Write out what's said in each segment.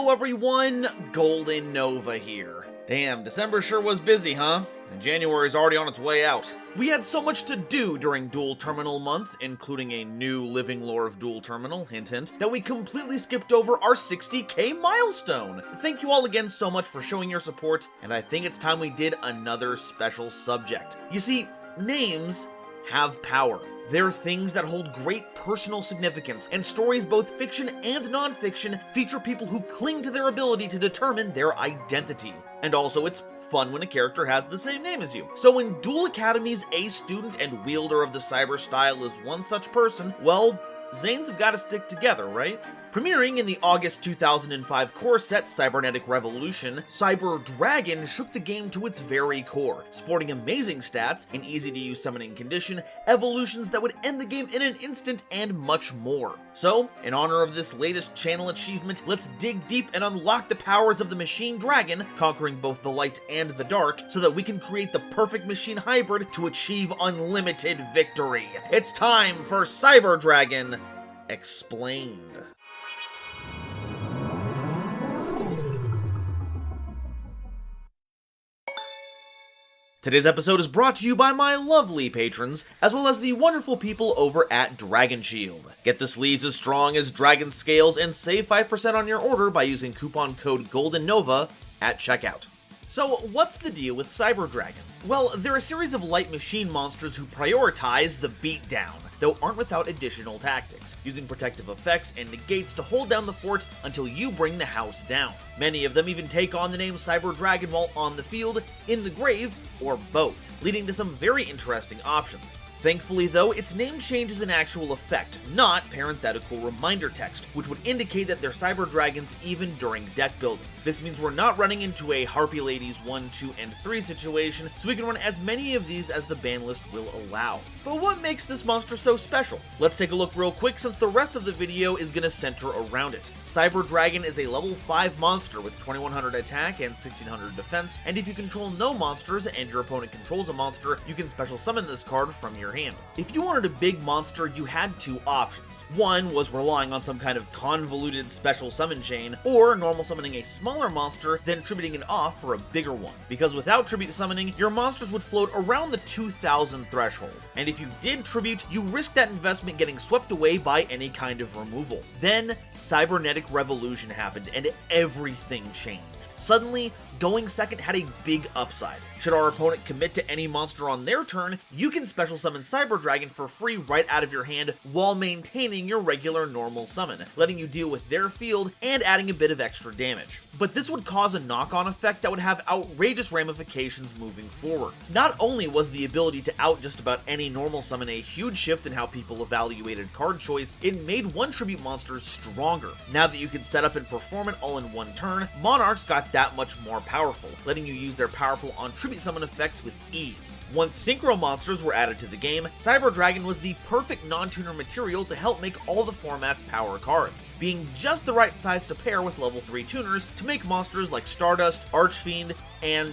Hello everyone, GoldenNova here. Damn, December sure was busy, huh? And January's already on its way out. We had so much to do during Dual Terminal month, including a new living lore of Dual Terminal, hint hint, that we completely skipped over our 60k milestone. Thank you all again so much for showing your support, and I think it's time we did another special subject. You see, names have power. They're things that hold great personal significance, and stories both fiction and non-fiction feature people who cling to their ability to determine their identity. And also, it's fun when a character has the same name as you. So when Duel Academy's A student and wielder of the cyber style is one such person, well, Zanes have got to stick together, right? Premiering in the August 2005 core set Cybernetic Revolution, Cyberdragon shook the game to its very core, sporting amazing stats, an easy-to-use summoning condition, evolutions that would end the game in an instant, and much more. So, in honor of this latest channel achievement, let's dig deep and unlock the powers of the Machine Dragon, conquering both the light and the dark, so that we can create the perfect machine hybrid to achieve unlimited victory. It's time for Cyberdragon Explained. Today's episode is brought to you by my lovely patrons, as well as the wonderful people over at Dragon Shield. Get the sleeves as strong as dragon scales and save 5% on your order by using coupon code GoldenNova at checkout. So what's the deal with Cyberdragon? Well, they're a series of light machine monsters who prioritize the beatdown, though aren't without additional tactics, using protective effects and negates to hold down the fort until you bring the house down. Many of them even take on the name Cyberdragon while on the field, in the grave, or both, leading to some very interesting options. Thankfully though, its name change is an actual effect, not parenthetical reminder text, which would indicate that they're Cyberdragons even during deck building. This means we're not running into a Harpy Ladies 1, 2, and 3 situation, so we can run as many of these as the ban list will allow. But what makes this monster so special? Let's take a look real quick since the rest of the video is going to center around it. Cyberdragon is a level 5 monster with 2100 attack and 1600 defense, and if you control no monsters and your opponent controls a monster, you can special summon this card from your hand. If you wanted a big monster, you had two options. One was relying on some kind of convoluted special summon chain, or normal summoning a smaller monster, then tributing it off for a bigger one. Because without tribute summoning, your monsters would float around the 2000 threshold. And if you did tribute, you risk that investment getting swept away by any kind of removal. Then, Cybernetic Revolution happened, and everything changed. Suddenly, going second had a big upside. Should our opponent commit to any monster on their turn, you can special summon Cyberdragon for free right out of your hand while maintaining your regular normal summon, letting you deal with their field and adding a bit of extra damage. But this would cause a knock-on effect that would have outrageous ramifications moving forward. Not only was the ability to out just about any normal summon a huge shift in how people evaluated card choice, it made one tribute monsters stronger. Now that you can set up and perform it all in one turn, Monarchs got that much more powerful, letting you use their powerful on-tribute summon effects with ease. Once synchro monsters were added to the game, Cyberdragon was the perfect non-tuner material to help make all the format's power cards, being just the right size to pair with level 3 tuners to make monsters like Stardust, Archfiend, and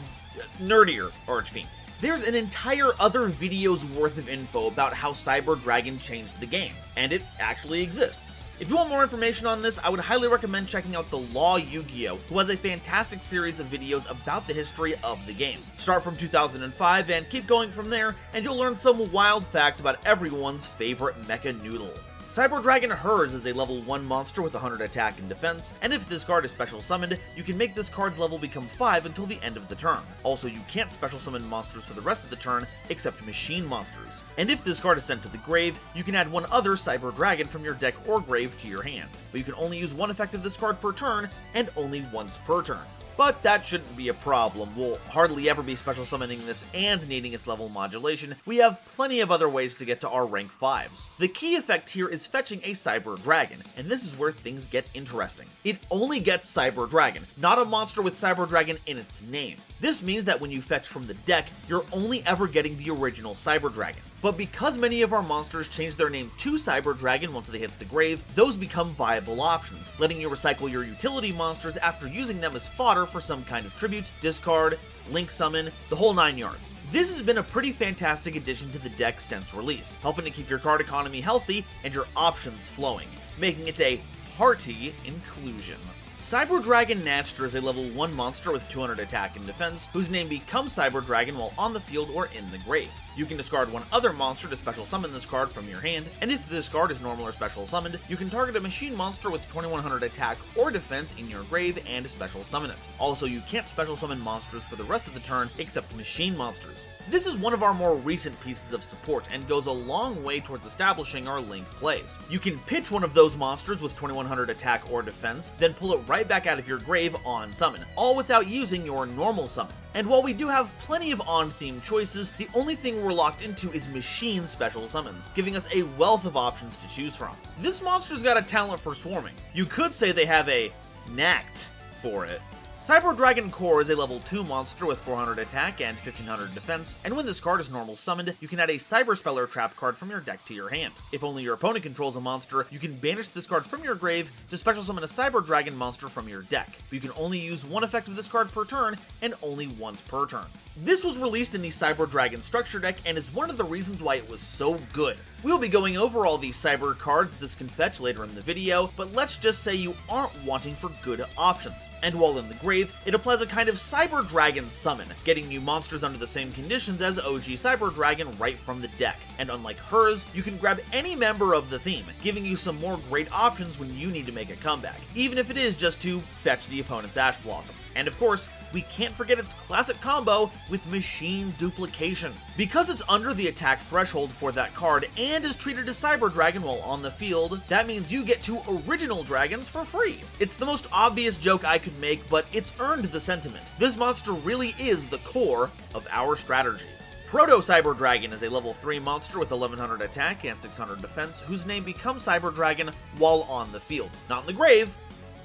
nerdier Archfiend. There's an entire other video's worth of info about how Cyberdragon changed the game, and it actually exists. If you want more information on this, I would highly recommend checking out the Yugioh, who has a fantastic series of videos about the history of the game. Start from 2005 and keep going from there, and you'll learn some wild facts about everyone's favorite mecha noodle. Cyberdragon Hers is a level 1 monster with 100 attack and defense, and if this card is special summoned, you can make this card's level become 5 until the end of the turn. Also, you can't special summon monsters for the rest of the turn, except machine monsters. And if this card is sent to the grave, you can add one other Cyberdragon from your deck or grave to your hand, but you can only use one effect of this card per turn, and only once per turn. But that shouldn't be a problem. We'll hardly ever be special summoning this and needing its level modulation. We have plenty of other ways to get to our rank 5s. The key effect here is fetching a Cyberdragon, and this is where things get interesting. It only gets Cyberdragon, not a monster with Cyberdragon in its name. This means that when you fetch from the deck, you're only ever getting the original Cyberdragon. But because many of our monsters change their name to Cyberdragon once they hit the grave, those become viable options, letting you recycle your utility monsters after using them as fodder for some kind of tribute, discard, link summon, the whole 9 yards. This has been a pretty fantastic addition to the deck since release, helping to keep your card economy healthy and your options flowing, making it a hearty inclusion. Cyberdragon Natcher is a level 1 monster with 200 attack and defense, whose name becomes Cyberdragon while on the field or in the grave. You can discard one other monster to special summon this card from your hand, and if this card is normal or special summoned, you can target a machine monster with 2100 attack or defense in your grave and special summon it. Also, you can't special summon monsters for the rest of the turn except machine monsters. This is one of our more recent pieces of support and goes a long way towards establishing our linked plays. You can pitch one of those monsters with 2100 attack or defense, then pull it right back out of your grave on summon, all without using your normal summon. And while we do have plenty of on-theme choices, the only thing we're locked into is machine special summons, giving us a wealth of options to choose from. This monster's got a talent for swarming. You could say they have a knacked for it. Cyberdragon Core is a level 2 monster with 400 attack and 1500 defense, and when this card is normal summoned, you can add a Cyberspeller trap card from your deck to your hand. If only your opponent controls a monster, you can banish this card from your grave to special summon a Cyberdragon monster from your deck, but you can only use one effect of this card per turn, and only once per turn. This was released in the Cyberdragon structure deck and is one of the reasons why it was so good. We'll be going over all these cyber cards this can fetch later in the video, but let's just say you aren't wanting for good options. And while in the grave, it applies a kind of Cyberdragon summon, getting new monsters under the same conditions as OG Cyberdragon right from the deck. And unlike hers, you can grab any member of the theme, giving you some more great options when you need to make a comeback, even if it is just to fetch the opponent's Ash Blossom. And of course, we can't forget its classic combo with Machine Duplication. Because it's under the attack threshold for that card and is treated as Cyberdragon while on the field, that means you get 2 original dragons for free. It's the most obvious joke I could make, but it's earned the sentiment. This monster really is the core of our strategy. Proto-Cyberdragon is a level 3 monster with 1100 attack and 600 defense, whose name becomes Cyberdragon while on the field. Not in the grave,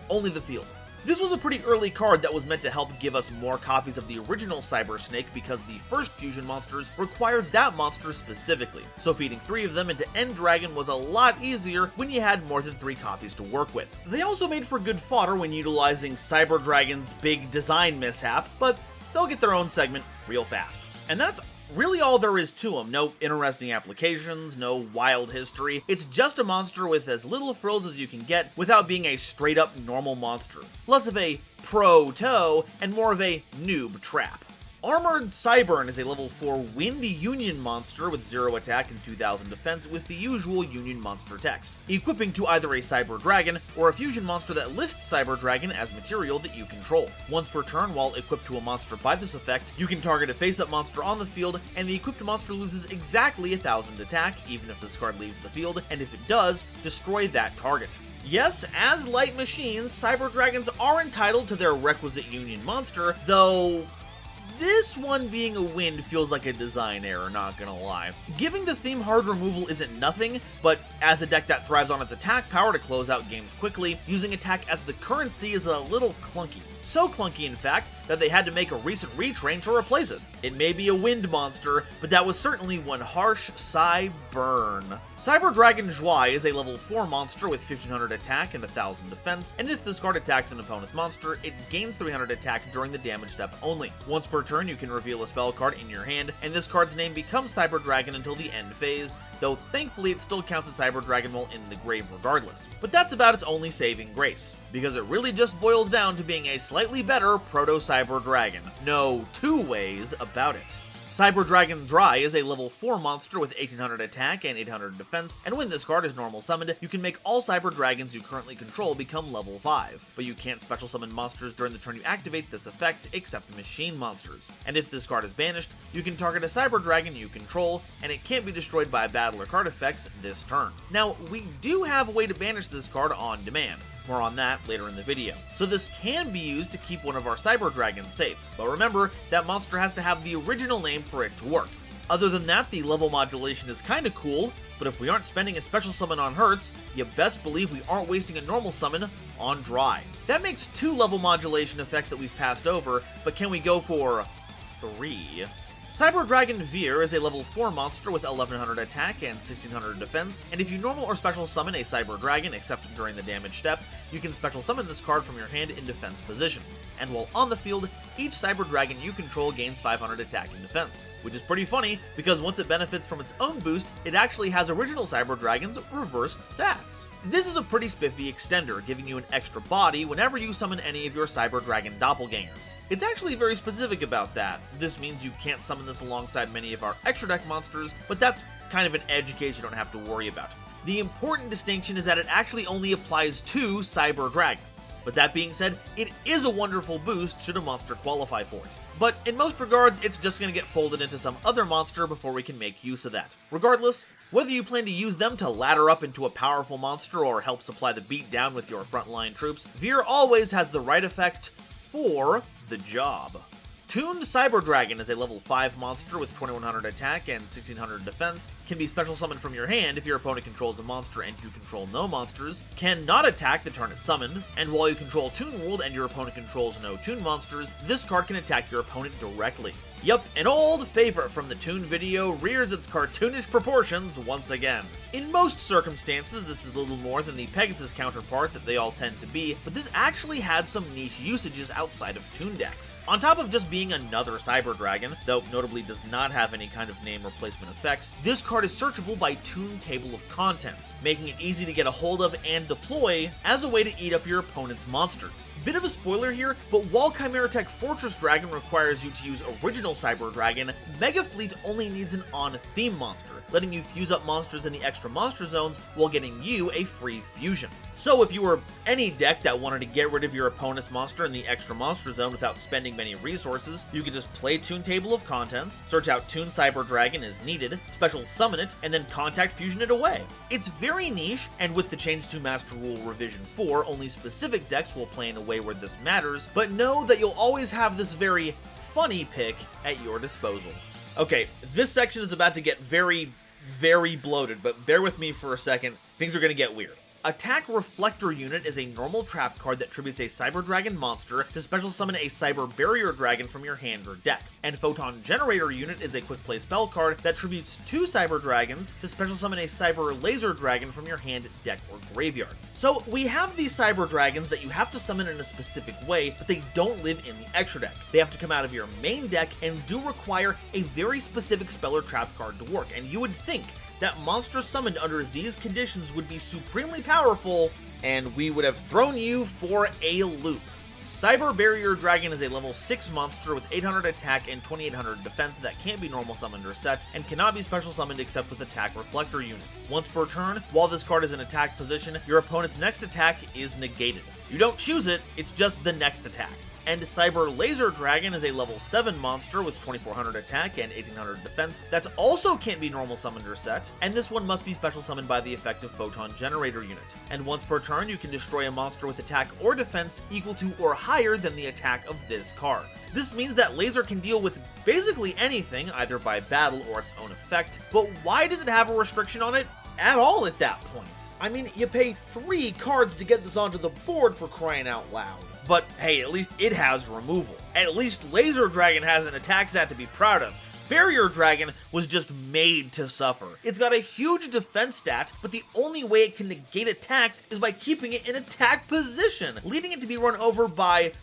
only the field. This was a pretty early card that was meant to help give us more copies of the original Cyber Snake because the first fusion monsters required that monster specifically, so feeding 3 of them into End Dragon was a lot easier when you had more than 3 copies to work with. They also made for good fodder when utilizing Cyberdragon's big design mishap, but they'll get their own segment real fast. And that's really all there is to them. No interesting applications, no wild history. It's just a monster with as little frills as you can get without being a straight up normal monster. Less of a pro-toe and more of a noob trap. Armored Cybern is a level 4 Wind Union monster with 0 attack and 2000 defense with the usual Union monster text, equipping to either a Cyber Dragon or a fusion monster that lists Cyber Dragon as material that you control. Once per turn, while equipped to a monster by this effect, you can target a face-up monster on the field, and the equipped monster loses exactly 1000 attack, even if this card leaves the field, and if it does, destroy that target. Yes, as light machines, Cyber Dragons are entitled to their requisite Union monster, though this one being a wind feels like a design error, not gonna lie. Giving the theme hard removal isn't nothing, but as a deck that thrives on its attack power to close out games quickly, using attack as the currency is a little clunky. So clunky, in fact, that they had to make a recent retrain to replace it. It may be a wind monster, but that was certainly one harsh burn. Cyberdragon Joie is a level 4 monster with 1500 attack and 1000 defense, and if this card attacks an opponent's monster, it gains 300 attack during the damage step only. Once per turn, you can reveal a spell card in your hand, and this card's name becomes Cyberdragon until the end phase, though thankfully it still counts as Cyberdragon while in the grave regardless. But that's about its only saving grace, because it really just boils down to being a slightly better Proto-Cyberdragon. No 2 ways about it. Cyberdragon Dry is a level 4 monster with 1800 attack and 800 defense, and when this card is normal summoned, you can make all Cyber Dragons you currently control become level 5, but you can't special summon monsters during the turn you activate this effect except machine monsters. And if this card is banished, you can target a Cyber Dragon you control, and it can't be destroyed by battle or card effects this turn. Now, we do have a way to banish this card on demand. More on that later in the video. So this can be used to keep one of our Cyber Dragons safe, but remember, that monster has to have the original name for it to work. Other than that, the level modulation is kinda cool, but if we aren't spending a special summon on Hertz, you best believe we aren't wasting a normal summon on Dry. That makes 2 level modulation effects that we've passed over, but can we go for 3? Cyber Dragon Veer is a level 4 monster with 1100 attack and 1600 defense, and if you normal or special summon a Cyber Dragon except during the damage step, you can special summon this card from your hand in defense position. And while on the field, each Cyber Dragon you control gains 500 attack and defense. Which is pretty funny, because once it benefits from its own boost, it actually has original Cyber Dragon's reversed stats. This is a pretty spiffy extender, giving you an extra body whenever you summon any of your Cyber Dragon doppelgangers. It's actually very specific about that. This means you can't summon this alongside many of our extra deck monsters, but that's kind of an edge case you don't have to worry about. The important distinction is that it actually only applies to Cyber Dragons. But that being said, it is a wonderful boost should a monster qualify for it. But in most regards, it's just going to get folded into some other monster before we can make use of that. Regardless, whether you plan to use them to ladder up into a powerful monster or help supply the beat down with your frontline troops, Veer always has the right effect for the job. Tuned Cyber Dragon is a level 5 monster with 2100 attack and 1600 defense, can be special summoned from your hand if your opponent controls a monster and you control no monsters, cannot attack the turn it's summoned, and while you control Toon World and your opponent controls no Toon monsters, this card can attack your opponent directly. Yup, an old favorite from the Toon video rears its cartoonish proportions once again. In most circumstances, this is a little more than the Pegasus counterpart that they all tend to be, but this actually had some niche usages outside of Toon decks. On top of just being another Cyber Dragon, though notably does not have any kind of name replacement effects, this card is searchable by Toon Table of Contents, making it easy to get a hold of and deploy as a way to eat up your opponent's monsters. Bit of a spoiler here, but while Chimera Tech Fortress Dragon requires you to use original Cyber Dragon, Mega Fleet only needs an on-theme monster, letting you fuse up monsters in the extra monster zones while getting you a free fusion. So if you were any deck that wanted to get rid of your opponent's monster in the extra monster zone without spending many resources, you could just play Toon Table of Contents, search out Toon Cyber Dragon as needed, special summon it, and then contact fusion it away. It's very niche, and with the change to Master Rule Revision 4, only specific decks will play in a way where this matters, but know that you'll always have this very funny pick at your disposal. Okay, this section is about to get very bloated, but bear with me for a second, things are gonna get weird. Attack Reflector Unit is a normal trap card that tributes a Cyber Dragon monster to special summon a Cyber Barrier Dragon from your hand or deck. And Photon Generator Unit is a quick play spell card that tributes 2 Cyber Dragons to special summon a Cyber Laser Dragon from your hand, deck, or graveyard. So we have these Cyber Dragons that you have to summon in a specific way, but they don't live in the extra deck. They have to come out of your main deck and do require a very specific spell or trap card to work, and you would think that monsters summoned under these conditions would be supremely powerful, and we would have thrown you for a loop. Cyber Barrier Dragon is a level 6 monster with 800 attack and 2800 defense that can't be normal summoned or set, and cannot be special summoned except with Attack Reflector Unit. Once per turn, while this card is in attack position, your opponent's next attack is negated. You don't choose it, it's just the next attack. And Cyber Laser Dragon is a level 7 monster with 2400 attack and 1800 defense that also can't be normal summoned or set, and this one must be special summoned by the effect of Photon Generator Unit. And once per turn, you can destroy a monster with attack or defense equal to or higher than the attack of this card. This means that Laser can deal with basically anything, either by battle or its own effect, but why does it have a restriction on it at all at that point? I mean, you pay 3 cards to get this onto the board, for crying out loud. But hey, at least it has removal. At least Laser Dragon has an attack stat to be proud of. Barrier Dragon was just made to suffer. It's got a huge defense stat, but the only way it can negate attacks is by keeping it in attack position, leading it to be run over by,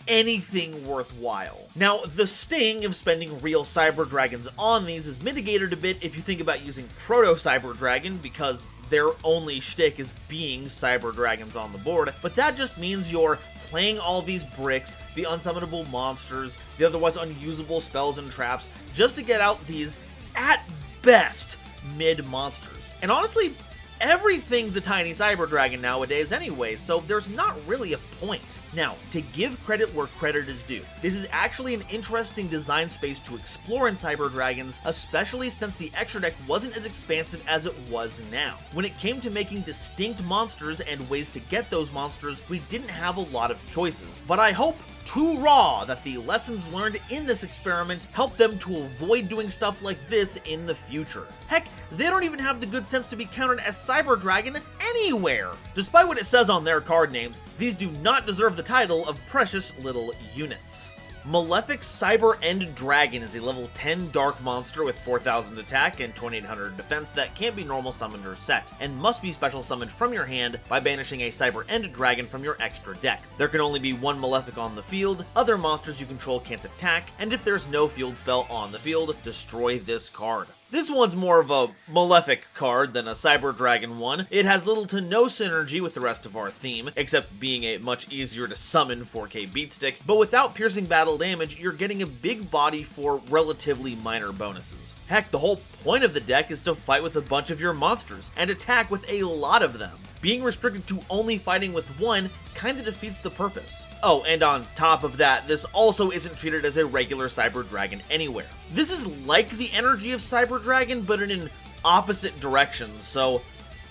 anything worthwhile. Now, the sting of spending real Cyber Dragons on these is mitigated a bit if you think about using Proto Cyber Dragon, because their only shtick is being Cyber Dragons on the board, but that just means you're playing all these bricks, the unsummonable monsters, the otherwise unusable spells and traps, just to get out these, at best, mid monsters. And honestly, everything's a tiny Cyber Dragon nowadays anyway, so there's not really a point. Now, to give credit where credit is due, this is actually an interesting design space to explore in Cyber Dragons, especially since the extra deck wasn't as expansive as it was now. When it came to making distinct monsters and ways to get those monsters, we didn't have a lot of choices. But I hope too raw that the lessons learned in this experiment help them to avoid doing stuff like this in the future. Heck, they don't even have the good sense to be counted as Cyber Dragon anywhere. Despite what it says on their card names, these do not deserve the title of precious little units. Malefic Cyber End Dragon is a level 10 dark monster with 4000 attack and 2800 defense that can't be normal summoned or set, and must be special summoned from your hand by banishing a Cyber End Dragon from your extra deck. There can only be one Malefic on the field, other monsters you control can't attack, and if there's no field spell on the field, destroy this card. This one's more of a Malefic card than a Cyber Dragon one. It has little to no synergy with the rest of our theme, except being a much easier to summon 4K beatstick, but without piercing battle damage, you're getting a big body for relatively minor bonuses. Heck, the whole point of the deck is to fight with a bunch of your monsters, and attack with a lot of them. Being restricted to only fighting with one kinda defeats the purpose. Oh, and on top of that, this also isn't treated as a regular Cyber Dragon anywhere. This is like the energy of Cyber Dragon, but in an opposite direction, so,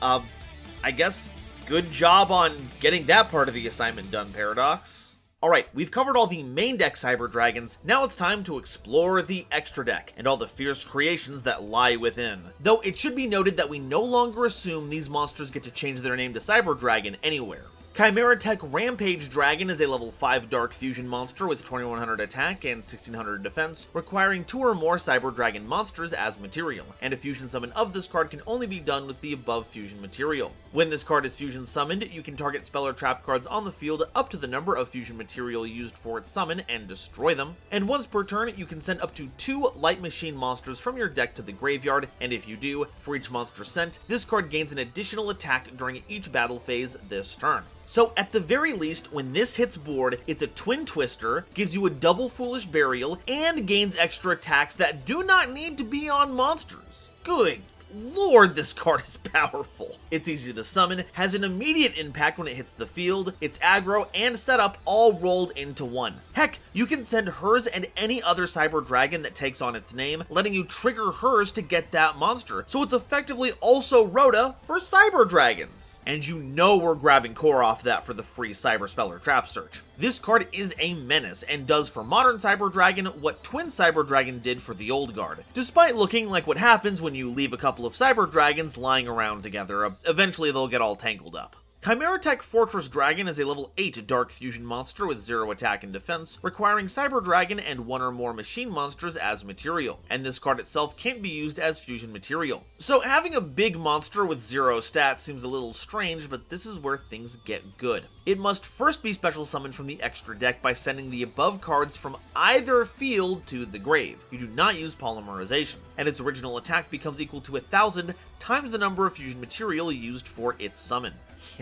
I guess good job on getting that part of the assignment done, Paradox. Alright, we've covered all the main deck Cyber Dragons, now it's time to explore the extra deck, and all the fierce creations that lie within. Though it should be noted that we no longer assume these monsters get to change their name to Cyber Dragon anywhere. Chimera Tech Rampage Dragon is a level 5 Dark Fusion monster with 2100 attack and 1600 defense, requiring 2 or more Cyber Dragon monsters as material, and a fusion summon of this card can only be done with the above fusion material. When this card is fusion summoned, you can target spell or trap cards on the field up to the number of fusion material used for its summon and destroy them, and once per turn you can send up to 2 Light Machine monsters from your deck to the graveyard, and if you do, for each monster sent, this card gains an additional attack during each battle phase this turn. So at the very least, when this hits board, it's a Twin Twister, gives you a double Foolish Burial, and gains extra attacks that do not need to be on monsters. Good Lord, this card is powerful. It's easy to summon, has an immediate impact when it hits the field, its aggro and setup all rolled into one. Heck, you can send hers and any other Cyber Dragon that takes on its name, letting you trigger hers to get that monster, so it's effectively also Rhoda for Cyber Dragons. And you know we're grabbing core off that for the free Cyber Spell or Trap search. This card is a menace and does for modern Cyber Dragon what Twin Cyber Dragon did for the old guard, despite looking like what happens when you leave a couple of Cyber Dragons lying around together. Eventually they'll get all tangled up. Chimera Tech Fortress Dragon is a level 8 Dark Fusion monster with 0 attack and defense, requiring Cyber Dragon and 1 or more machine monsters as material, and this card itself can't be used as fusion material. So having a big monster with 0 stats seems a little strange, but this is where things get good. It must first be special summoned from the extra deck by sending the above cards from either field to the grave. You do not use polymerization, and its original attack becomes equal to 1000 times the number of fusion material used for its summon.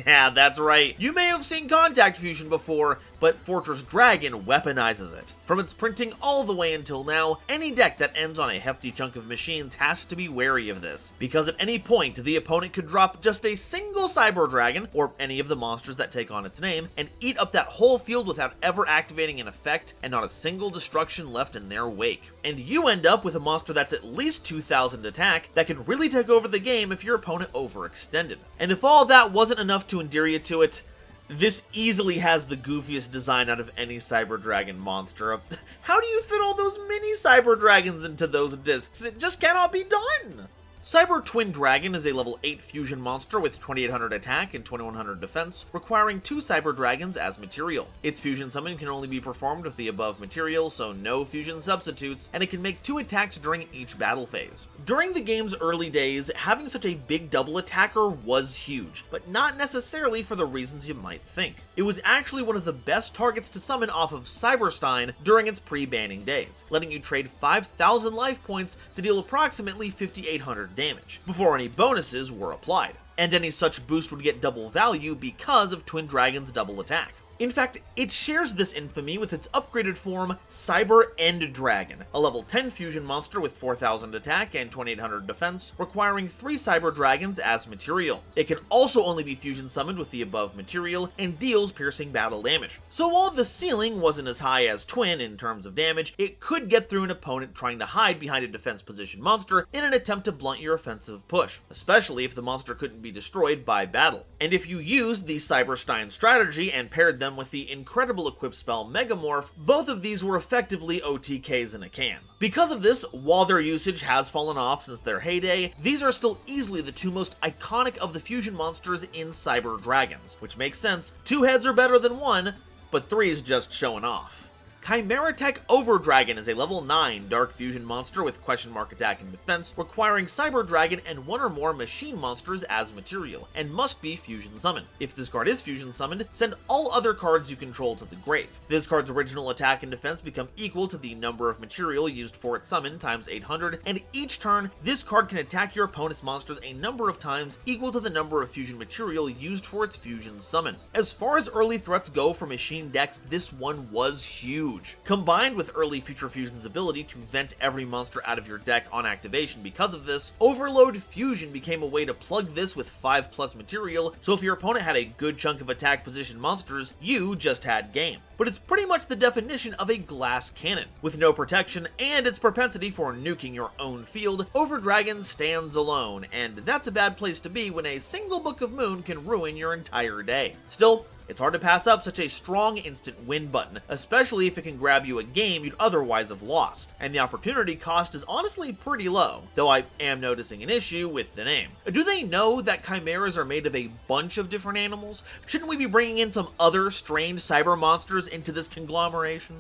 Yeah, that's right. You may have seen Contact Fusion before, but Fortress Dragon weaponizes it. From its printing all the way until now, any deck that ends on a hefty chunk of machines has to be wary of this, because at any point the opponent could drop just a single Cyber Dragon, or any of the monsters that take on its name, and eat up that whole field without ever activating an effect, and not a single destruction left in their wake. And you end up with a monster that's at least 2000 attack that can really take over the game if your opponent overextended. And if all that wasn't enough to endear you to it, this easily has the goofiest design out of any Cyber Dragon monster. How do you fit all those mini Cyber Dragons into those discs? It just cannot be done! Cyber Twin Dragon is a level 8 fusion monster with 2800 attack and 2100 defense, requiring 2 Cyber Dragons as material. Its fusion summon can only be performed with the above material, so no fusion substitutes, and it can make 2 attacks during each battle phase. During the game's early days, having such a big double attacker was huge, but not necessarily for the reasons you might think. It was actually one of the best targets to summon off of Cyberstein during its pre-banning days, letting you trade 5000 life points to deal approximately 5800 damage, before any bonuses were applied. And any such boost would get double value because of Twin Dragon's double attack. In fact, it shares this infamy with its upgraded form, Cyber End Dragon, a level 10 fusion monster with 4000 attack and 2800 defense, requiring 3 Cyber Dragons as material. It can also only be fusion summoned with the above material and deals piercing battle damage. So while the ceiling wasn't as high as Twin in terms of damage, it could get through an opponent trying to hide behind a defense position monster in an attempt to blunt your offensive push, especially if the monster couldn't be destroyed by battle. And if you used the Cyberstein strategy and paired them with the incredible equip spell Megamorph, both of these were effectively OTKs in a can. Because of this, while their usage has fallen off since their heyday, these are still easily the 2 most iconic of the fusion monsters in Cyber Dragons, which makes sense. 2 heads are better than 1, but 3 is just showing off. Chimeratech Overdragon is a level 9 Dark Fusion monster with question mark attack and defense, requiring Cyberdragon and one or more machine monsters as material, and must be fusion summoned. If this card is fusion summoned, send all other cards you control to the grave. This card's original attack and defense become equal to the number of material used for its summon times 800, and each turn, this card can attack your opponent's monsters a number of times equal to the number of fusion material used for its fusion summon. As far as early threats go for machine decks, this one was huge. Combined with early Future Fusion's ability to vent every monster out of your deck on activation because of this, Overload Fusion became a way to plug this with 5+ material, so if your opponent had a good chunk of attack position monsters, you just had game. But it's pretty much the definition of a glass cannon. With no protection and its propensity for nuking your own field, Overdragon stands alone, and that's a bad place to be when a single Book of Moon can ruin your entire day. Still, it's hard to pass up such a strong instant win button, especially if it can grab you a game you'd otherwise have lost, and the opportunity cost is honestly pretty low, though I am noticing an issue with the name. Do they know that chimeras are made of a bunch of different animals? Shouldn't we be bringing in some other strange cyber monsters into this conglomeration?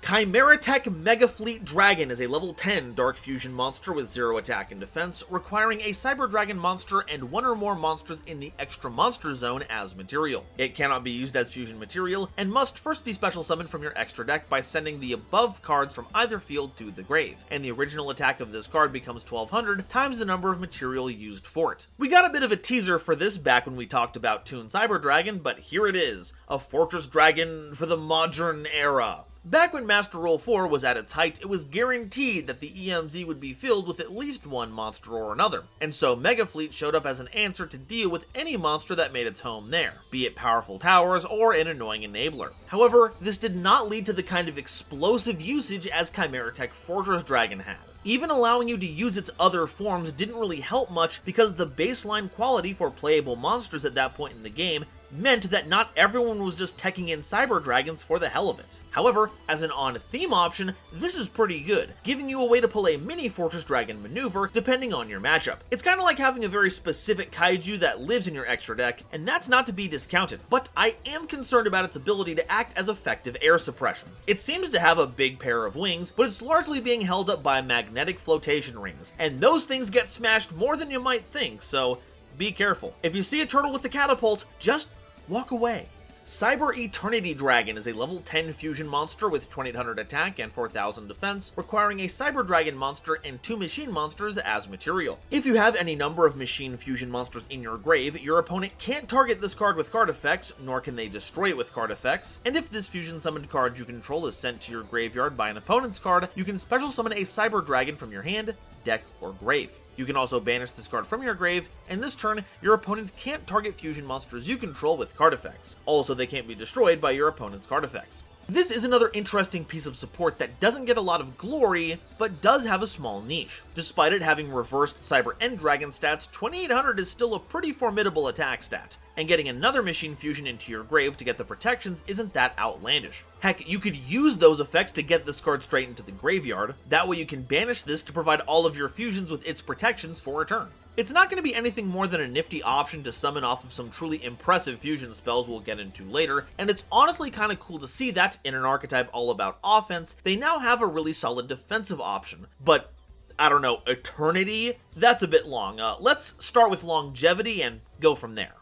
Chimeratech Megafleet Dragon is a level 10 Dark Fusion monster with 0 attack and defense, requiring a Cyberdragon monster and one or more monsters in the extra monster zone as material. It cannot be used as fusion material, and must first be special summoned from your extra deck by sending the above cards from either field to the grave, and the original attack of this card becomes 1200 times the number of material used for it. We got a bit of a teaser for this back when we talked about Toon Cyberdragon, but here it is, a Fortress Dragon for the modern era. Back when Master Rule 4 was at its height, it was guaranteed that the EMZ would be filled with at least one monster or another, and so Megafleet showed up as an answer to deal with any monster that made its home there, be it powerful towers or an annoying enabler. However, this did not lead to the kind of explosive usage as Chimeratech Fortress Dragon had. Even allowing you to use its other forms didn't really help much because the baseline quality for playable monsters at that point in the game meant that not everyone was just teching in Cyber Dragons for the hell of it. However, as an on-theme option, this is pretty good, giving you a way to pull a mini Fortress Dragon maneuver depending on your matchup. It's kinda like having a very specific kaiju that lives in your extra deck, and that's not to be discounted, but I am concerned about its ability to act as effective air suppression. It seems to have a big pair of wings, but it's largely being held up by magnetic flotation rings, and those things get smashed more than you might think, so be careful. If you see a turtle with a catapult, just walk away. Cyber Eternity Dragon is a level 10 fusion monster with 2800 attack and 4000 defense, requiring a Cyber Dragon monster and 2 machine monsters as material. If you have any number of machine fusion monsters in your grave, your opponent can't target this card with card effects, nor can they destroy it with card effects, and if this fusion summoned card you control is sent to your graveyard by an opponent's card, you can special summon a Cyber Dragon from your hand, deck, or grave. You can also banish this card from your grave, and this turn, your opponent can't target fusion monsters you control with card effects. Also, they can't be destroyed by your opponent's card effects. This is another interesting piece of support that doesn't get a lot of glory, but does have a small niche. Despite it having reversed Cyber End Dragon stats, 2800 is still a pretty formidable attack stat, and getting another machine fusion into your grave to get the protections isn't that outlandish. Heck, you could use those effects to get this card straight into the graveyard, that way you can banish this to provide all of your fusions with its protections for a turn. It's not going to be anything more than a nifty option to summon off of some truly impressive fusion spells we'll get into later, and it's honestly kind of cool to see that, in an archetype all about offense, they now have a really solid defensive option. But, I don't know, Eternity? That's a bit long. Let's start with longevity and go from there.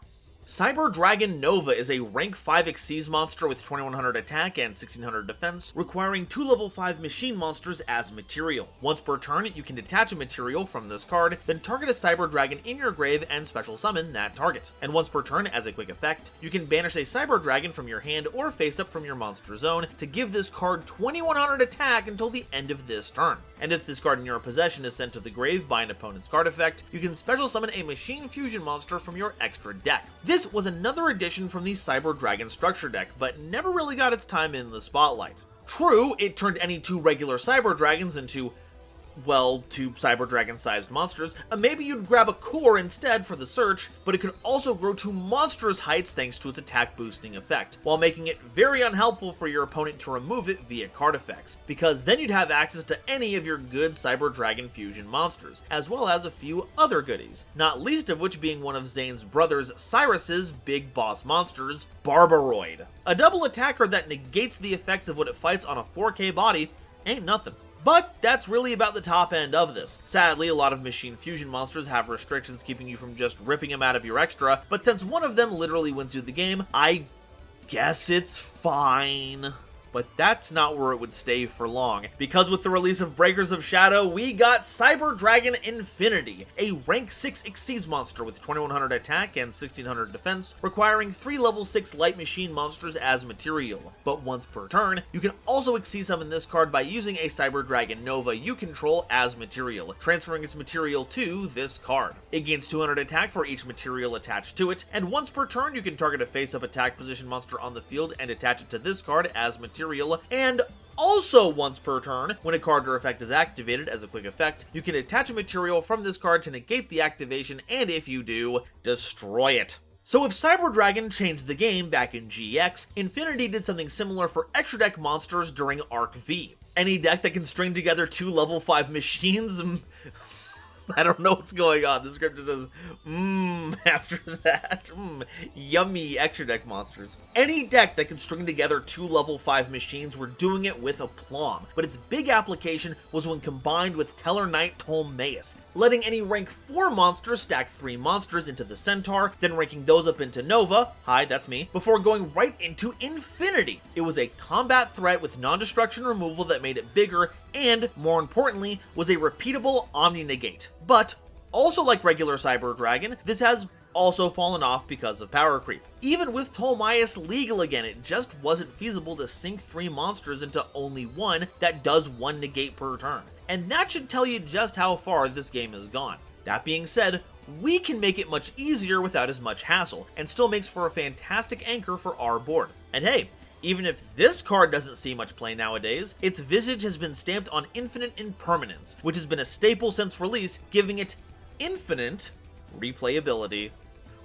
GoldenNova is a rank 5 Xyz monster with 2100 attack and 1600 defense, requiring 2 level 5 machine monsters as material. Once per turn, you can detach a material from this card, then target a Cyber Dragon in your grave and special summon that target. And once per turn, as a quick effect, you can banish a Cyber Dragon from your hand or face up from your monster zone to give this card 2100 attack until the end of this turn. And if this card in your possession is sent to the grave by an opponent's card effect, you can special summon a machine fusion monster from your extra deck. This was another addition from the Cyber Dragon structure deck, but never really got its time in the spotlight. True, it turned any 2 regular Cyber Dragons into well, two Cyber Dragon-sized monsters, maybe you'd grab a core instead for the search, but it could also grow to monstrous heights thanks to its attack boosting effect, while making it very unhelpful for your opponent to remove it via card effects, because then you'd have access to any of your good Cyber Dragon fusion monsters, as well as a few other goodies, not least of which being one of Zane's brothers Cyrus's big boss monsters, Barbaroid. A double attacker that negates the effects of what it fights on a 4K body ain't nothing. But that's really about the top end of this. Sadly, a lot of machine fusion monsters have restrictions keeping you from just ripping them out of your extra, but since one of them literally wins you the game, I guess it's fine. But that's not where it would stay for long, because with the release of Breakers of Shadow, we got Cyber Dragon Infinity, a rank 6 Xyz monster with 2100 attack and 1600 defense, requiring 3 level 6 light machine monsters as material. But once per turn, you can also Xyz summon this card by using a Cyber Dragon Nova you control as material, transferring its material to this card. It gains 200 attack for each material attached to it, and once per turn you can target a face-up attack position monster on the field and attach it to this card as material. And also once per turn, when a card or effect is activated as a quick effect, you can attach a material from this card to negate the activation, and if you do, destroy it. So if Cyber Dragon changed the game back in GX, Infinity did something similar for extra deck monsters during Arc V. Any deck that can string together 2 level 5 machines? I don't know what's going on. The script just says, after that. Yummy extra deck monsters. Any deck that can string together 2 level 5 machines were doing it with aplomb, but its big application was when combined with Tellarknight Ptolemaeus, letting any rank 4 monster stack 3 monsters into the Centaur, then ranking those up into Nova, hi, that's me, before going right into Infinity. It was a combat threat with non-destruction removal that made it bigger, and, more importantly, was a repeatable Omni-Negate. But, also like regular Cyber Dragon, this has also fallen off because of power creep. Even with Ptolemaeus legal again, it just wasn't feasible to sink 3 monsters into only one that does 1 negate per turn. And that should tell you just how far this game has gone. That being said, we can make it much easier without as much hassle, and still makes for a fantastic anchor for our board. And hey, even if this card doesn't see much play nowadays, its visage has been stamped on Infinite Impermanence, which has been a staple since release, giving it infinite replayability.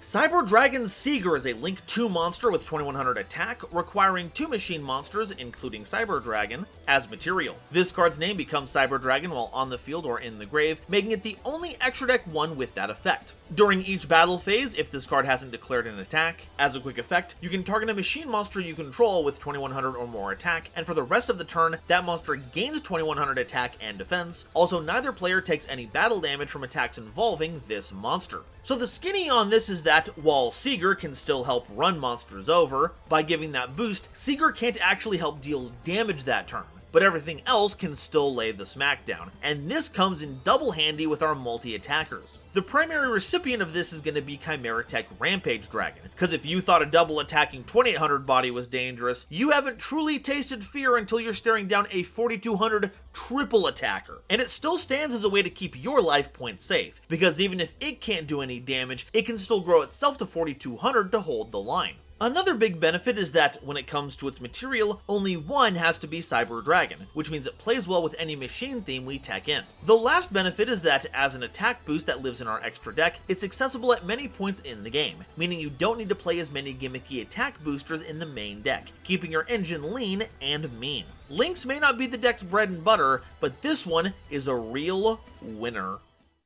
Cyber Dragon Seeger is a Link 2 monster with 2100 attack, requiring 2 machine monsters, including Cyber Dragon, as material. This card's name becomes Cyber Dragon while on the field or in the grave, making it the only extra deck one with that effect. During each battle phase, if this card hasn't declared an attack, as a quick effect, you can target a machine monster you control with 2100 or more attack, and for the rest of the turn, that monster gains 2100 attack and defense. Also, neither player takes any battle damage from attacks involving this monster. So the skinny on this is that, while Seeger can still help run monsters over, by giving that boost, Seeger can't actually help deal damage that turn, but everything else can still lay the smackdown, and this comes in double handy with our multi-attackers. The primary recipient of this is going to be Chimera Tech Rampage Dragon, because if you thought a double attacking 2800 body was dangerous, you haven't truly tasted fear until you're staring down a 4200 triple attacker. And it still stands as a way to keep your life points safe, because even if it can't do any damage, it can still grow itself to 4200 to hold the line. Another big benefit is that, when it comes to its material, only one has to be Cyber Dragon, which means it plays well with any machine theme we tech in. The last benefit is that, as an attack boost that lives in our extra deck, it's accessible at many points in the game, meaning you don't need to play as many gimmicky attack boosters in the main deck, keeping your engine lean and mean. Lynx may not be the deck's bread and butter, but this one is a real winner.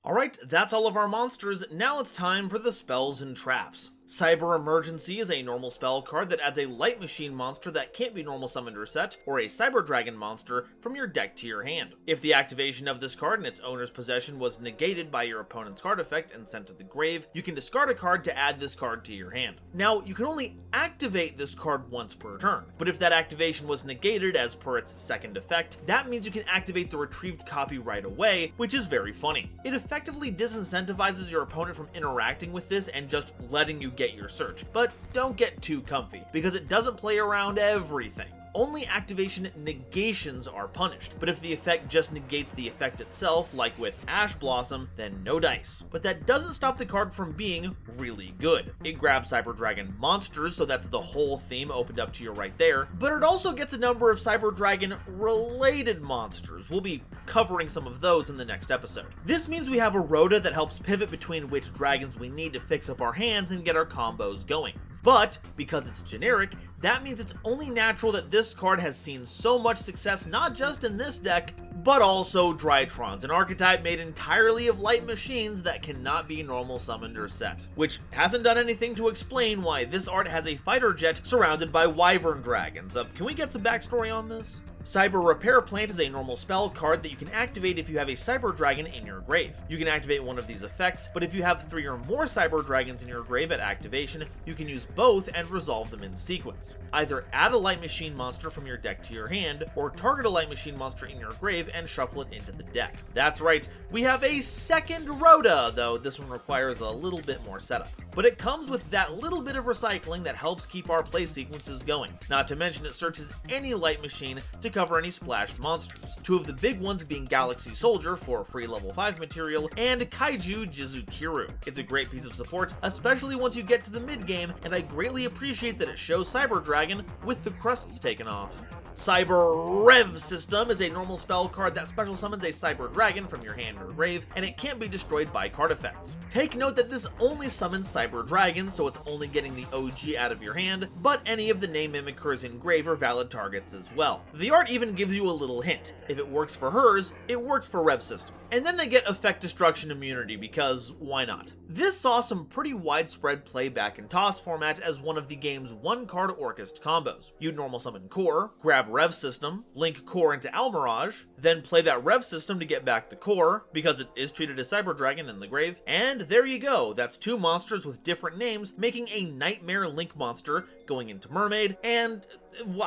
Alright, that's all of our monsters, now it's time for the spells and traps. Cyber Emergency is a normal spell card that adds a light machine monster that can't be normal summoned or set, or a Cyber Dragon monster from your deck to your hand. If the activation of this card in its owner's possession was negated by your opponent's card effect and sent to the grave, you can discard a card to add this card to your hand. Now, you can only activate this card once per turn, but if that activation was negated as per its second effect, that means you can activate the retrieved copy right away, which is very funny. It effectively disincentivizes your opponent from interacting with this and just letting you get your search, but don't get too comfy, because it doesn't play around everything. only activation negations are punished, but if the effect just negates the effect itself, like with Ash Blossom, then no dice. But that doesn't stop the card from being really good. It grabs Cyber Dragon monsters, so that's the whole theme opened up to you right there, but it also gets a number of Cyber Dragon related monsters. We'll be covering some of those in the next episode. This means we have a Rhoda that helps pivot between which dragons we need to fix up our hands and get our combos going. But, because it's generic, that means it's only natural that this card has seen so much success not just in this deck, but also Drytron's, an archetype made entirely of light machines that cannot be normal summoned or set. Which hasn't done anything to explain why this art has a fighter jet surrounded by wyvern dragons. Can we get some backstory on this? Cyber Repair Plant is a normal spell card that you can activate if you have a Cyber Dragon in your grave. You can activate one of these effects, but if you have 3 or more Cyber Dragons in your grave at activation, you can use both and resolve them in sequence. Either add a Light Machine monster from your deck to your hand, or target a Light Machine monster in your grave and shuffle it into the deck. That's right, we have a second Rhoda, though this one requires a little bit more setup. But it comes with that little bit of recycling that helps keep our play sequences going. Not to mention it searches any Light Machine to cover any splashed monsters. 2 of the big ones being Galaxy Soldier for free level 5 material and Kaiju Jizukiru. It's a great piece of support, especially once you get to the mid game, and I greatly appreciate that it shows Cyber Dragon with the crusts taken off. Cyber Rev System is a normal spell card that special summons a Cyber Dragon from your hand or grave, and it can't be destroyed by card effects. Take note that this only summons Cyber Dragons, so it's only getting the OG out of your hand, but any of the name mimickers in grave are valid targets as well. The art even gives you a little hint. If it works for hers, it works for Rev System. And then they get Effect Destruction immunity, because why not? This saw some pretty widespread play back in TOS format as one of the game's 1-card Orchest combos. You'd normal summon Core, grab Rev System, link Core into Almirage, then play that Rev System to get back the Core, because it is treated as Cyber Dragon in the grave, and there you go, that's 2 monsters with different names, making a Nightmare Link monster going into Mermaid, and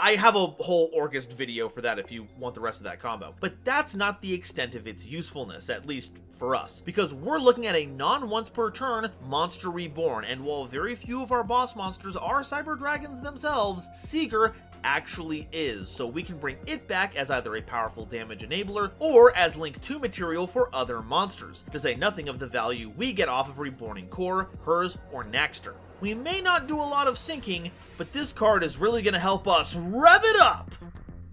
I have a whole Orchest video for that if you want the rest of that combo. But that's not the extent of its usefulness, at least for us, because we're looking at a non-once per turn Monster Reborn, and while very few of our boss monsters are Cyber Dragons themselves, Seeger actually is, so we can bring it back as either a powerful damage enabler or as Link 2 material for other monsters, to say nothing of the value we get off of reborning Core, hers, or Naxter. We may not do a lot of syncing, but this card is really going to help us rev it up!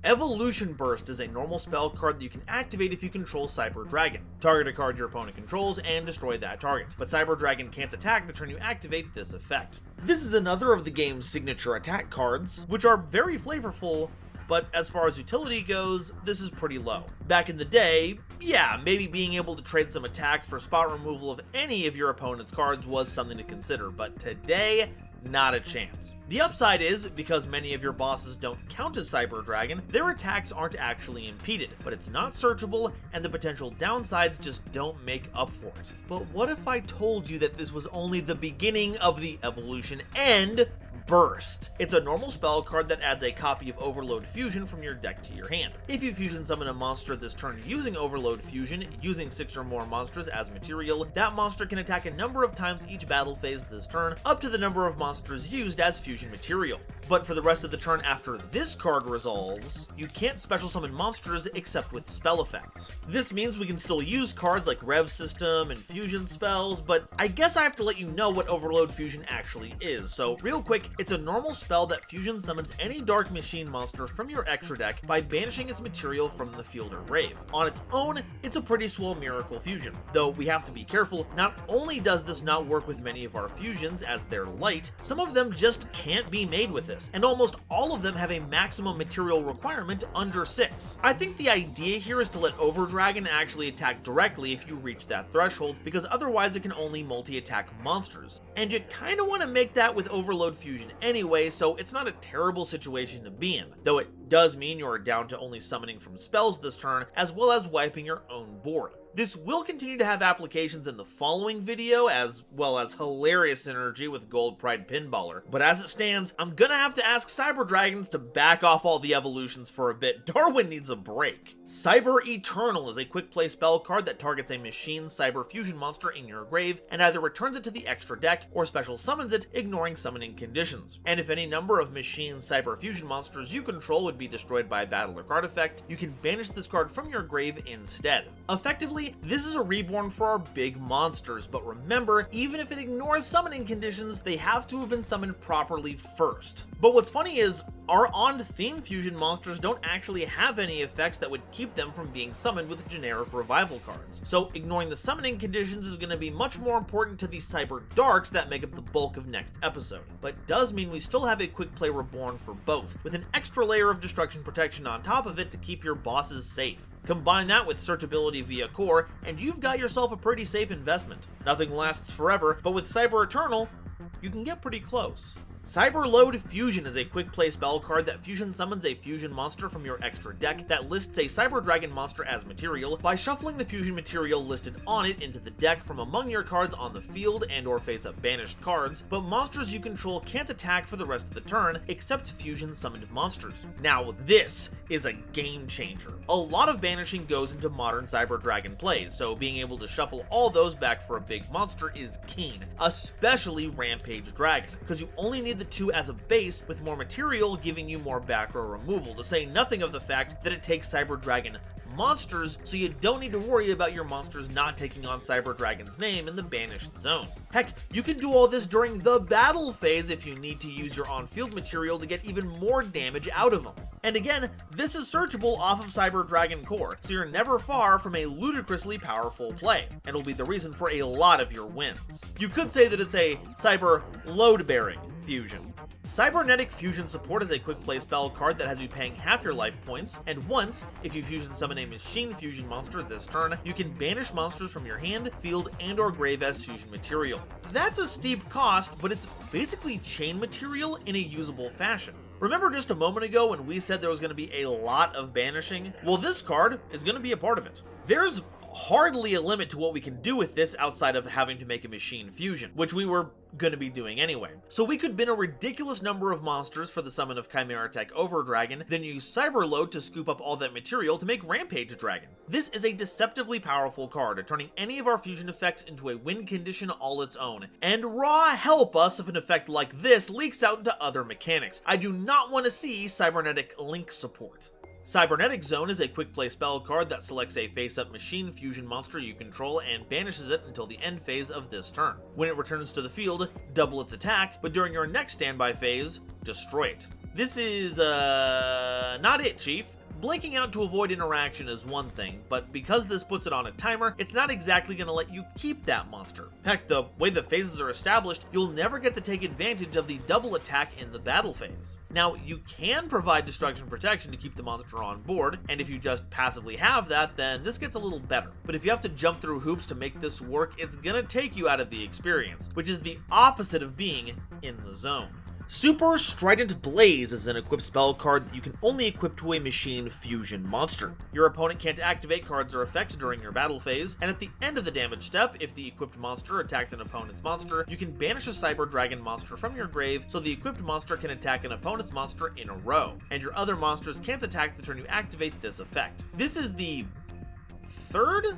Evolution Burst is a normal spell card that you can activate if you control Cyber Dragon. Target a card your opponent controls and destroy that target, but Cyber Dragon can't attack the turn you activate this effect. This is another of the game's signature attack cards, which are very flavorful, but as far as utility goes, this is pretty low. Back in the day, yeah, maybe being able to trade some attacks for spot removal of any of your opponent's cards was something to consider, but today, not a chance. The upside is, because many of your bosses don't count as Cyber Dragon, their attacks aren't actually impeded, but it's not searchable, and the potential downsides just don't make up for it. But what if I told you that this was only the beginning of the evolution and Burst? It's a normal spell card that adds a copy of Overload Fusion from your deck to your hand. If you fusion summon a monster this turn using Overload Fusion, using 6 or more monsters as material, that monster can attack a number of times each battle phase this turn, up to the number of monsters used as fusion material. But for the rest of the turn after this card resolves, you can't special summon monsters except with spell effects. This means we can still use cards like Rev System and fusion spells, but I guess I have to let you know what Overload Fusion actually is. So real quick, it's a normal spell that fusion summons any Dark Machine monster from your extra deck by banishing its material from the field or grave. On its own, it's a pretty swell miracle fusion, though we have to be careful. Not only does this not work with many of our fusions as they're light, some of them just can't be made with it. And almost all of them have a maximum material requirement under 6. I think the idea here is to let Overdragon actually attack directly if you reach that threshold, because otherwise it can only multi-attack monsters. And you kinda wanna make that with Overload Fusion anyway, so it's not a terrible situation to be in, though it does mean you're down to only summoning from spells this turn, as well as wiping your own board. This will continue to have applications in the following video, as well as hilarious synergy with Gold Pride Pinballer, but as it stands, I'm gonna have to ask Cyber Dragons to back off all the evolutions for a bit. Darwin needs a break. Cyber Eternal is a quick play spell card that targets a machine cyber fusion monster in your grave and either returns it to the extra deck or special summons it, ignoring summoning conditions. And if any number of machine cyber fusion monsters you control would be destroyed by a battle or card effect, you can banish this card from your grave instead. Effectively, this is a reborn for our big monsters, but remember, even if it ignores summoning conditions, they have to have been summoned properly first. But what's funny is, our on-theme fusion monsters don't actually have any effects that would keep them from being summoned with generic revival cards. So ignoring the summoning conditions is going to be much more important to the Cyberdarks that make up the bulk of next episode, but does mean we still have a quick play reborn for both, with an extra layer of destruction protection on top of it to keep your bosses safe. Combine that with searchability via core, and you've got yourself a pretty safe investment. Nothing lasts forever, but with Cyber Eternal, you can get pretty close. Cyberload Fusion is a quick play spell card that fusion summons a fusion monster from your extra deck that lists a Cyber Dragon monster as material by shuffling the fusion material listed on it into the deck from among your cards on the field and or face-up banished cards, but monsters you control can't attack for the rest of the turn except fusion summoned monsters. Now this is a game changer. A lot of banishing goes into modern Cyber Dragon plays, so being able to shuffle all those back for a big monster is keen, especially Rampage Dragon, because you only need the 2 as a base, with more material giving you more back row removal, to say nothing of the fact that it takes Cyber Dragon monsters, so you don't need to worry about your monsters not taking on Cyber Dragon's name in the banished zone. Heck, you can do all this during the battle phase if you need to use your on-field material to get even more damage out of them. And again, this is searchable off of Cyber Dragon Core, so you're never far from a ludicrously powerful play, and will be the reason for a lot of your wins. You could say that it's a Cyber Load-Bearing Fusion. Cybernetic Fusion Support is a quick play spell card that has you paying half your life points, and once, if you fusion summon a machine fusion monster this turn, you can banish monsters from your hand, field, and or grave as fusion material. That's a steep cost, but it's basically chain material in a usable fashion. Remember just a moment ago when we said there was going to be a lot of banishing? Well, this card is going to be a part of it. There's hardly a limit to what we can do with this outside of having to make a machine fusion, which we were going to be doing anyway. So we could bin a ridiculous number of monsters for the summon of Chimera Tech Overdragon, then use Cyberload to scoop up all that material to make Rampage Dragon. This is a deceptively powerful card, turning any of our fusion effects into a win condition all its own. And raw help us if an effect like this leaks out into other mechanics. I do not want to see Cybernetic Link support. Cybernetic Zone is a quick play spell card that selects a face-up machine fusion monster you control and banishes it until the end phase of this turn. When it returns to the field, double its attack, but during your next standby phase, destroy it. This is, not it, Chief. Blinking out to avoid interaction is one thing, but because this puts it on a timer, it's not exactly going to let you keep that monster. Heck, the way the phases are established, you'll never get to take advantage of the double attack in the battle phase. Now, you can provide destruction protection to keep the monster on board, and if you just passively have that, then this gets a little better. But if you have to jump through hoops to make this work, it's gonna take you out of the experience, which is the opposite of being in the zone. Super Strident Blaze is an equipped spell card that you can only equip to a machine fusion monster. Your opponent can't activate cards or effects during your battle phase, and at the end of the damage step, if the equipped monster attacked an opponent's monster, you can banish a Cyber Dragon monster from your grave so the equipped monster can attack an opponent's monster in a row, and your other monsters can't attack the turn you activate this effect. This is the third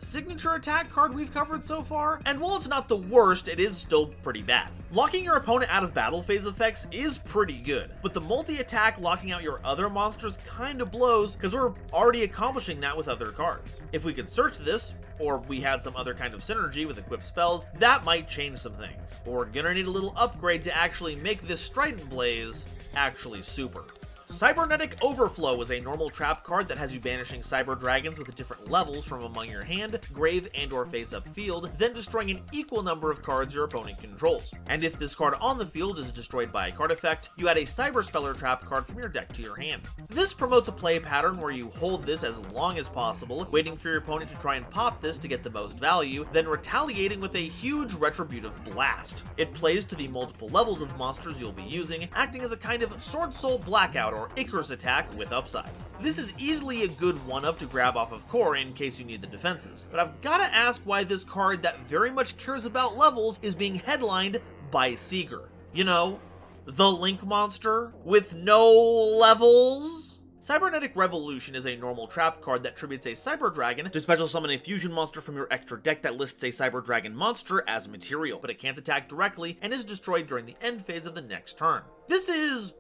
signature attack card we've covered so far, and while it's not the worst, it is still pretty bad. Locking your opponent out of battle phase effects is pretty good, but the multi-attack locking out your other monsters kinda blows because we're already accomplishing that with other cards. If we could search this, or we had some other kind of synergy with equipped spells, that might change some things. But we're gonna need a little upgrade to actually make this Strident Blaze actually super. Cybernetic Overflow is a normal trap card that has you banishing Cyber Dragons with different levels from among your hand, grave, and or face-up field, then destroying an equal number of cards your opponent controls. And if this card on the field is destroyed by a card effect, you add a Cyber Speller trap card from your deck to your hand. This promotes a play pattern where you hold this as long as possible, waiting for your opponent to try and pop this to get the most value, then retaliating with a huge Retributive Blast. It plays to the multiple levels of monsters you'll be using, acting as a kind of Sword Soul Blackout or Icarus attack with upside. This is easily a good one-of to grab off of core in case you need the defenses, but I've gotta ask why this card that very much cares about levels is being headlined by Seeger. You know, the Link monster with no levels? Cybernetic Revolution is a normal trap card that tributes a Cyber Dragon to special summon a fusion monster from your extra deck that lists a Cyber Dragon monster as material, but it can't attack directly and is destroyed during the end phase of the next turn. This is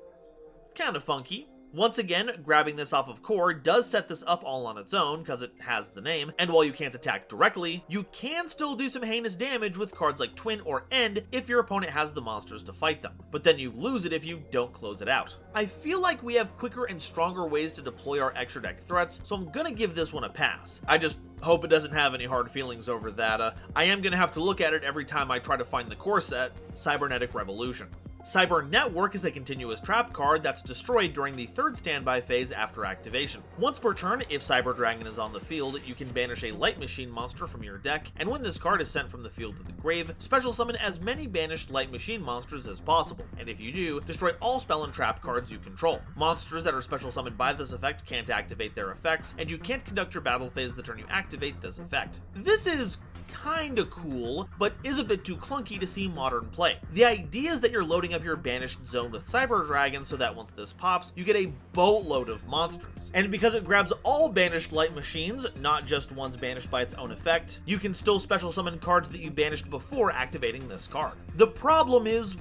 kinda funky. Once again, grabbing this off of core does set this up all on its own, because it has the name, and while you can't attack directly, you can still do some heinous damage with cards like Twin or End if your opponent has the monsters to fight them, but then you lose it if you don't close it out. I feel like we have quicker and stronger ways to deploy our extra deck threats, so I'm gonna give this one a pass. I just hope it doesn't have any hard feelings over that. I am gonna have to look at it every time I try to find the core set, Cybernetic Revolution. Cyber Network is a continuous trap card that's destroyed during the third standby phase after activation. Once per turn, if Cyber Dragon is on the field, you can banish a Light Machine monster from your deck, and when this card is sent from the field to the grave, special summon as many banished Light Machine monsters as possible, and if you do, destroy all spell and trap cards you control. Monsters that are special summoned by this effect can't activate their effects, and you can't conduct your battle phase the turn you activate this effect. This is kinda cool, but is a bit too clunky to see modern play. The idea is that you're loading up your banished zone with Cyber Dragon so that once this pops, you get a boatload of monsters. And because it grabs all banished Light Machines, not just ones banished by its own effect, you can still special summon cards that you banished before activating this card. The problem is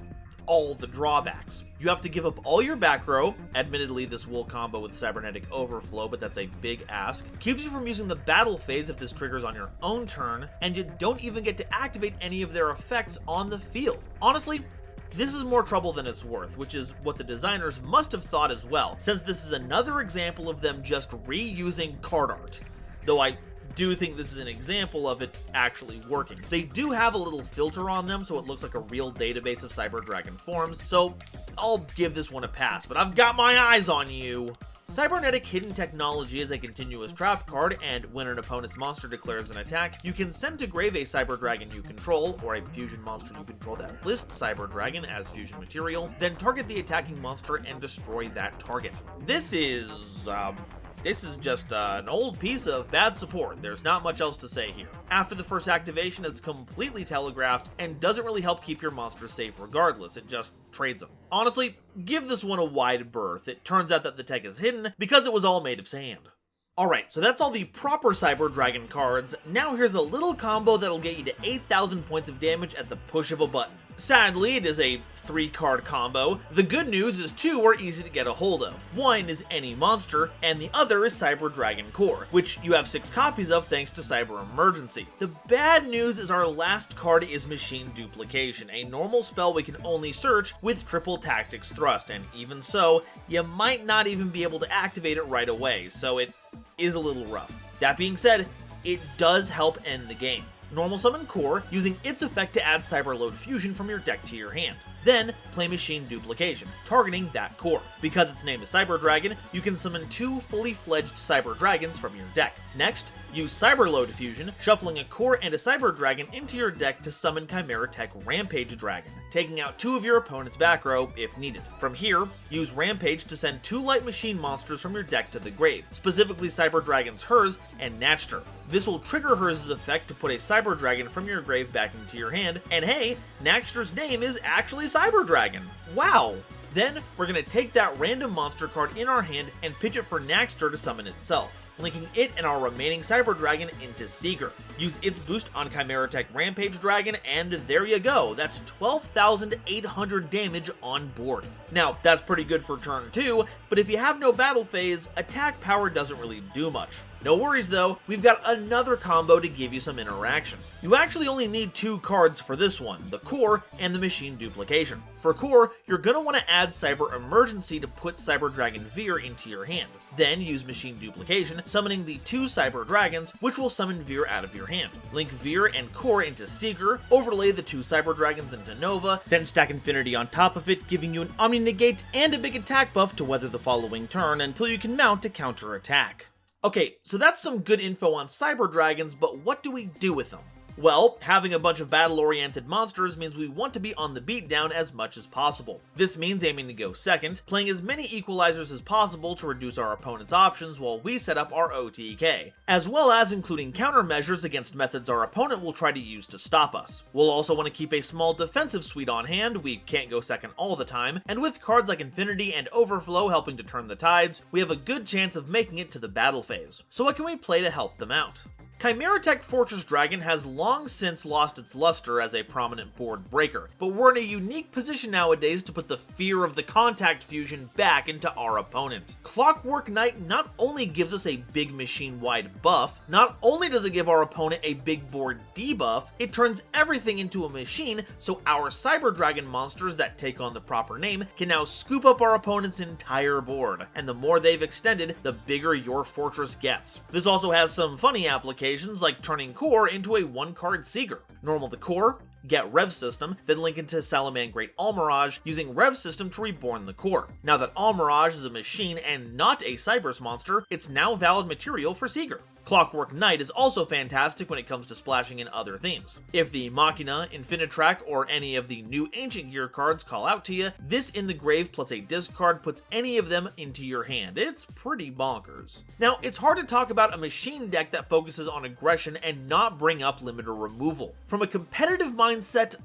all the drawbacks. You have to give up all your back row. Admittedly, this will combo with Cybernetic Overflow, but that's a big ask. Keeps you from using the battle phase if this triggers on your own turn, and you don't even get to activate any of their effects on the field. Honestly, this is more trouble than it's worth, which is what the designers must have thought as well, since this is another example of them just reusing card art. Though I do think this is an example of it actually working. They do have a little filter on them so it looks like a real database of Cyber Dragon forms, so I'll give this one a pass, but I've got my eyes on you. Cybernetic Hidden Technology is a continuous trap card, and when an opponent's monster declares an attack, you can send to grave a Cyber Dragon you control, or a fusion monster you control that lists Cyber Dragon as fusion material, then target the attacking monster and destroy that target. This is just an old piece of bad support. There's not much else to say here. After the first activation, it's completely telegraphed and doesn't really help keep your monsters safe regardless, it just trades them. Honestly, give this one a wide berth. It turns out that the tech is hidden because it was all made of sand. Alright, so that's all the proper Cyber Dragon cards. Now here's a little combo that'll get you to 8,000 points of damage at the push of a button. Sadly, it is a 3-card combo. The good news is 2 are easy to get a hold of. One is any monster, and the other is Cyber Dragon Core, which you have 6 copies of thanks to Cyber Emergency. The bad news is our last card is Machine Duplication, a normal spell we can only search with triple Tactics Thrust, and even so, you might not even be able to activate it right away, so it is a little rough. That being said, it does help end the game. Normal summon Core, using its effect to add Cyberload Fusion from your deck to your hand. Then, play Machine Duplication, targeting that core. Because its name is Cyber Dragon, you can summon 2 fully fledged Cyber Dragons from your deck. Next, use Cyberload Fusion, shuffling a core and a Cyber Dragon into your deck to summon Chimera Tech Rampage Dragon, taking out 2 of your opponent's back row if needed. From here, use Rampage to send 2 Light Machine monsters from your deck to the grave, specifically Cyber Dragon's Hers and Natchter. This will trigger Hers' effect to put a Cyber Dragon from your grave back into your hand, and hey, Natchter's name is actually Cyber Dragon. Wow! Then, we're going to take that random monster card in our hand and pitch it for Natchter to summon itself, linking it and our remaining Cyber Dragon into Seeger. Use its boost on Chimera Tech Rampage Dragon, and there you go, that's 12,800 damage on board. Now, that's pretty good for turn 2, but if you have no battle phase, attack power doesn't really do much. No worries though, we've got another combo to give you some interaction. You actually only need 2 cards for this one, the Core and the Machine Duplication. For Core, you're going to want to add Cyber Emergency to put Cyber Dragon Veer into your hand. Then use Machine Duplication, summoning the 2 Cyber Dragons, which will summon Veer out of your hand. Link Veer and Core into Seeger, overlay the 2 Cyber Dragons into Nova, then stack Infinity on top of it, giving you an Omni Negate and a big attack buff to weather the following turn until you can mount a counter attack. Okay, so that's some good info on Cyber Dragons, but what do we do with them? Well, having a bunch of battle-oriented monsters means we want to be on the beatdown as much as possible. This means aiming to go second, playing as many equalizers as possible to reduce our opponent's options while we set up our OTK, as well as including countermeasures against methods our opponent will try to use to stop us. We'll also want to keep a small defensive suite on hand, we can't go second all the time, and with cards like Infinity and Overflow helping to turn the tides, we have a good chance of making it to the battle phase. So what can we play to help them out? Chimera Tech Fortress Dragon has long since lost its luster as a prominent board breaker, but we're in a unique position nowadays to put the fear of the contact fusion back into our opponent. Clockwork Knight not only gives us a big machine-wide buff, not only does it give our opponent a big board debuff, it turns everything into a machine, so our Cyber Dragon monsters that take on the proper name can now scoop up our opponent's entire board, and the more they've extended, the bigger your fortress gets. This also has some funny applications like turning Core into a one-card Seeger. Normal the Core, get Rev System, then link into Salamangreat Almirage using Rev System to reborn the Core. Now that Almirage is a machine and not a Cybers monster, it's now valid material for Seeger. Clockwork Knight is also fantastic when it comes to splashing in other themes. If the Machina, Infinitrack, or any of the new Ancient Gear cards call out to you, this in the grave plus a discard puts any of them into your hand. It's pretty bonkers. Now, it's hard to talk about a machine deck that focuses on aggression and not bring up limiter removal. From a competitive mindset,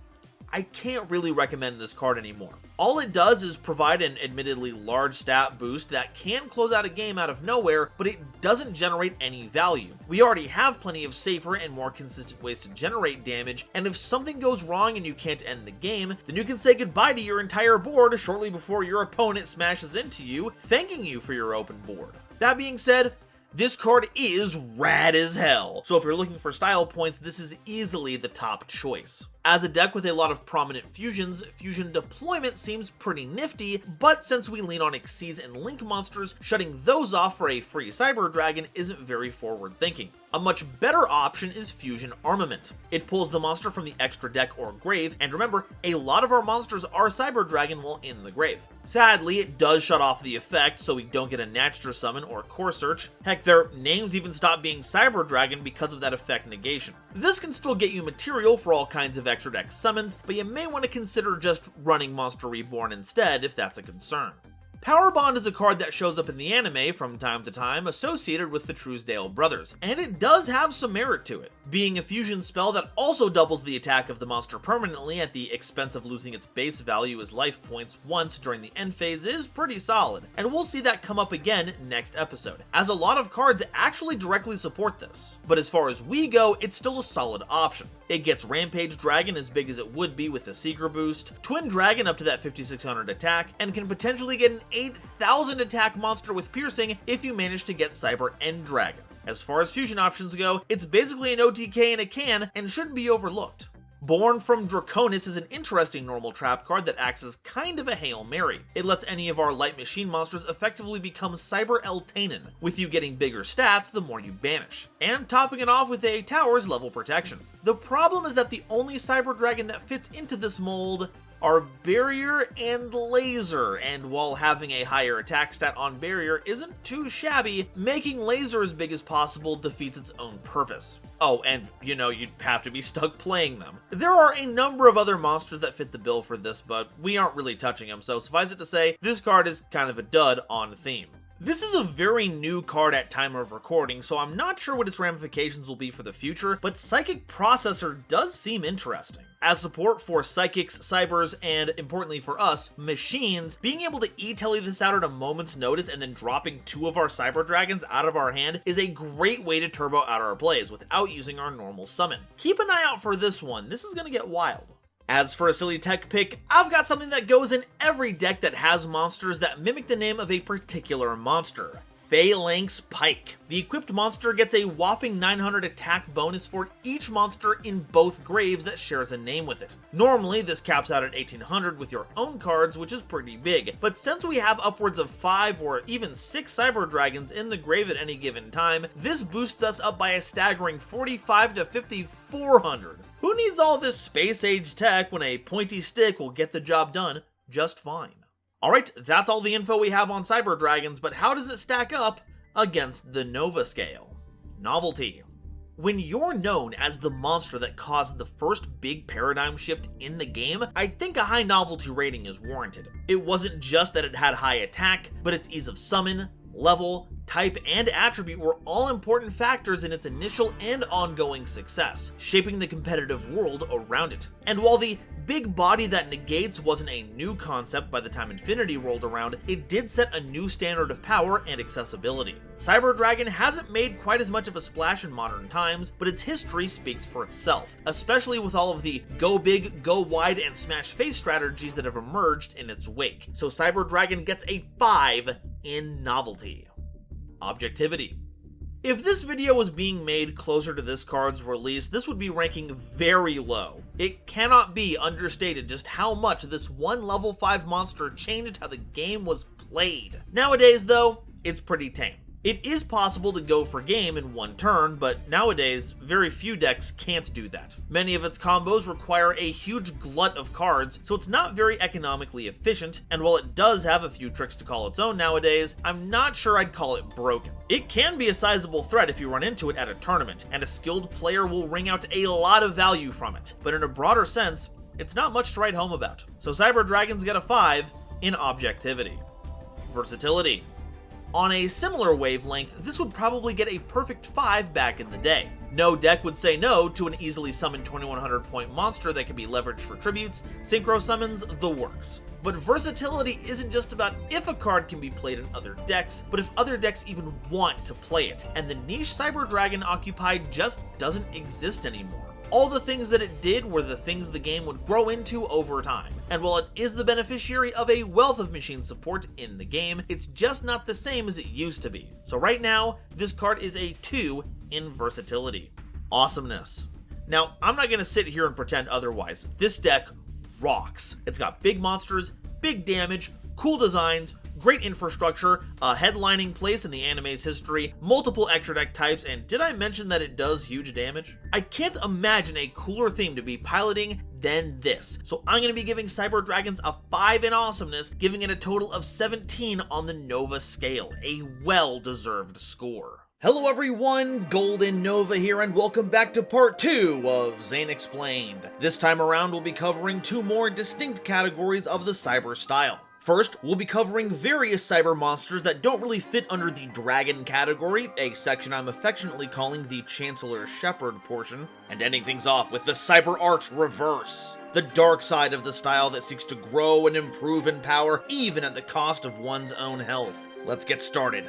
I can't really recommend this card anymore. All it does is provide an admittedly large stat boost that can close out a game out of nowhere, but it doesn't generate any value. We already have plenty of safer and more consistent ways to generate damage, and if something goes wrong and you can't end the game, then you can say goodbye to your entire board shortly before your opponent smashes into you, thanking you for your open board. That being said, this card is rad as hell, so if you're looking for style points, this is easily the top choice. As a deck with a lot of prominent fusions, fusion deployment seems pretty nifty, but since we lean on Xyz and Link monsters, shutting those off for a free Cyber Dragon isn't very forward thinking. A much better option is Fusion Armament. It pulls the monster from the extra deck or grave, and remember, a lot of our monsters are Cyber Dragon while in the grave. Sadly, it does shut off the effect, so we don't get a Natcher Summon or Core Search. Heck, their names even stop being Cyber Dragon because of that effect negation. This can still get you material for all kinds of extra deck summons, but you may want to consider just running Monster Reborn instead if that's a concern. Power Bond is a card that shows up in the anime from time to time associated with the Truesdale brothers, and it does have some merit to it. Being a fusion spell that also doubles the attack of the monster permanently at the expense of losing its base value as life points once during the end phase is pretty solid, and we'll see that come up again next episode, as a lot of cards actually directly support this. But as far as we go, it's still a solid option. It gets Rampage Dragon as big as it would be with the Seeker boost, Twin Dragon up to that 5600 attack, and can potentially get an 8000 attack monster with piercing if you manage to get Cyber End Dragon. As far as fusion options go, it's basically an OTK in a can and shouldn't be overlooked. Born from Draconis is an interesting normal trap card that acts as kind of a Hail Mary. It lets any of our light machine monsters effectively become Cyber Eltanen, with you getting bigger stats the more you banish, and topping it off with a Tower's level protection. The problem is that the only Cyber Dragon that fits into this mold are Barrier and Laser, and while having a higher attack stat on Barrier isn't too shabby, making Laser as big as possible defeats its own purpose. Oh, and you know, you'd have to be stuck playing them. There are a number of other monsters that fit the bill for this, but we aren't really touching them, so suffice it to say, this card is kind of a dud on theme. This is a very new card at time of recording, so I'm not sure what its ramifications will be for the future, but Psychic Processor does seem interesting. As support for Psychics, Cybers, and importantly for us, machines, being able to e-telly this out at a moment's notice and then dropping 2 of our Cyber Dragons out of our hand is a great way to turbo out our plays without using our normal summon. Keep an eye out for this one, this is gonna get wild. As for a silly tech pick, I've got something that goes in every deck that has monsters that mimic the name of a particular monster. Phalanx Pike. The equipped monster gets a whopping 900 attack bonus for each monster in both graves that shares a name with it. Normally, this caps out at 1800 with your own cards, which is pretty big, but since we have upwards of 5 or even 6 Cyber Dragons in the grave at any given time, this boosts us up by a staggering 45 to 5400. Who needs all this space-age tech when a pointy stick will get the job done just fine? Alright, that's all the info we have on Cyber Dragons, but how does it stack up against the Nova scale? Novelty. When you're known as the monster that caused the first big paradigm shift in the game, I think a high novelty rating is warranted. It wasn't just that it had high attack, but its ease of summon, level, type, and attribute were all important factors in its initial and ongoing success, shaping the competitive world around it. And while the big body that negates wasn't a new concept by the time Infinity rolled around, it did set a new standard of power and accessibility. Cyber Dragon hasn't made quite as much of a splash in modern times, but its history speaks for itself, especially with all of the go big, go wide, and smash face strategies that have emerged in its wake. So Cyber Dragon gets a 5 in novelty. Objectivity. If this video was being made closer to this card's release, this would be ranking very low. It cannot be understated just how much this one level 5 monster changed how the game was played. Nowadays though, it's pretty tame. It is possible to go for game in one turn, but nowadays, very few decks can't do that. Many of its combos require a huge glut of cards, so it's not very economically efficient, and while it does have a few tricks to call its own nowadays, I'm not sure I'd call it broken. It can be a sizable threat if you run into it at a tournament, and a skilled player will wring out a lot of value from it, but in a broader sense, it's not much to write home about. So Cyber Dragons get a 5 in objectivity. Versatility. On a similar wavelength, this would probably get a perfect 5 back in the day. No deck would say no to an easily summoned 2100 point monster that can be leveraged for tributes, synchro summons, the works. But versatility isn't just about if a card can be played in other decks, but if other decks even want to play it, and the niche Cyber Dragon occupied just doesn't exist anymore. All the things that it did were the things the game would grow into over time, and while it is the beneficiary of a wealth of machine support in the game, it's just not the same as it used to be. So right now, this card is a 2 in versatility. Awesomeness. Now, I'm not going to sit here and pretend otherwise. This deck rocks. It's got big monsters, big damage, cool designs, great infrastructure, a headlining place in the anime's history, multiple extra deck types, and did I mention that it does huge damage? I can't imagine a cooler theme to be piloting than this, so I'm going to be giving Cyber Dragons a 5 in awesomeness, giving it a total of 17 on the Nova scale, a well-deserved score. Hello everyone, GoldenNova here, and welcome back to part 2 of Zane Explained. This time around we'll be covering 2 more distinct categories of the cyber style. First, we'll be covering various cyber monsters that don't really fit under the dragon category, a section I'm affectionately calling the Chancellor Sheppard portion, and ending things off with the Cyber Art Reverse, the dark side of the style that seeks to grow and improve in power even at the cost of one's own health. Let's get started.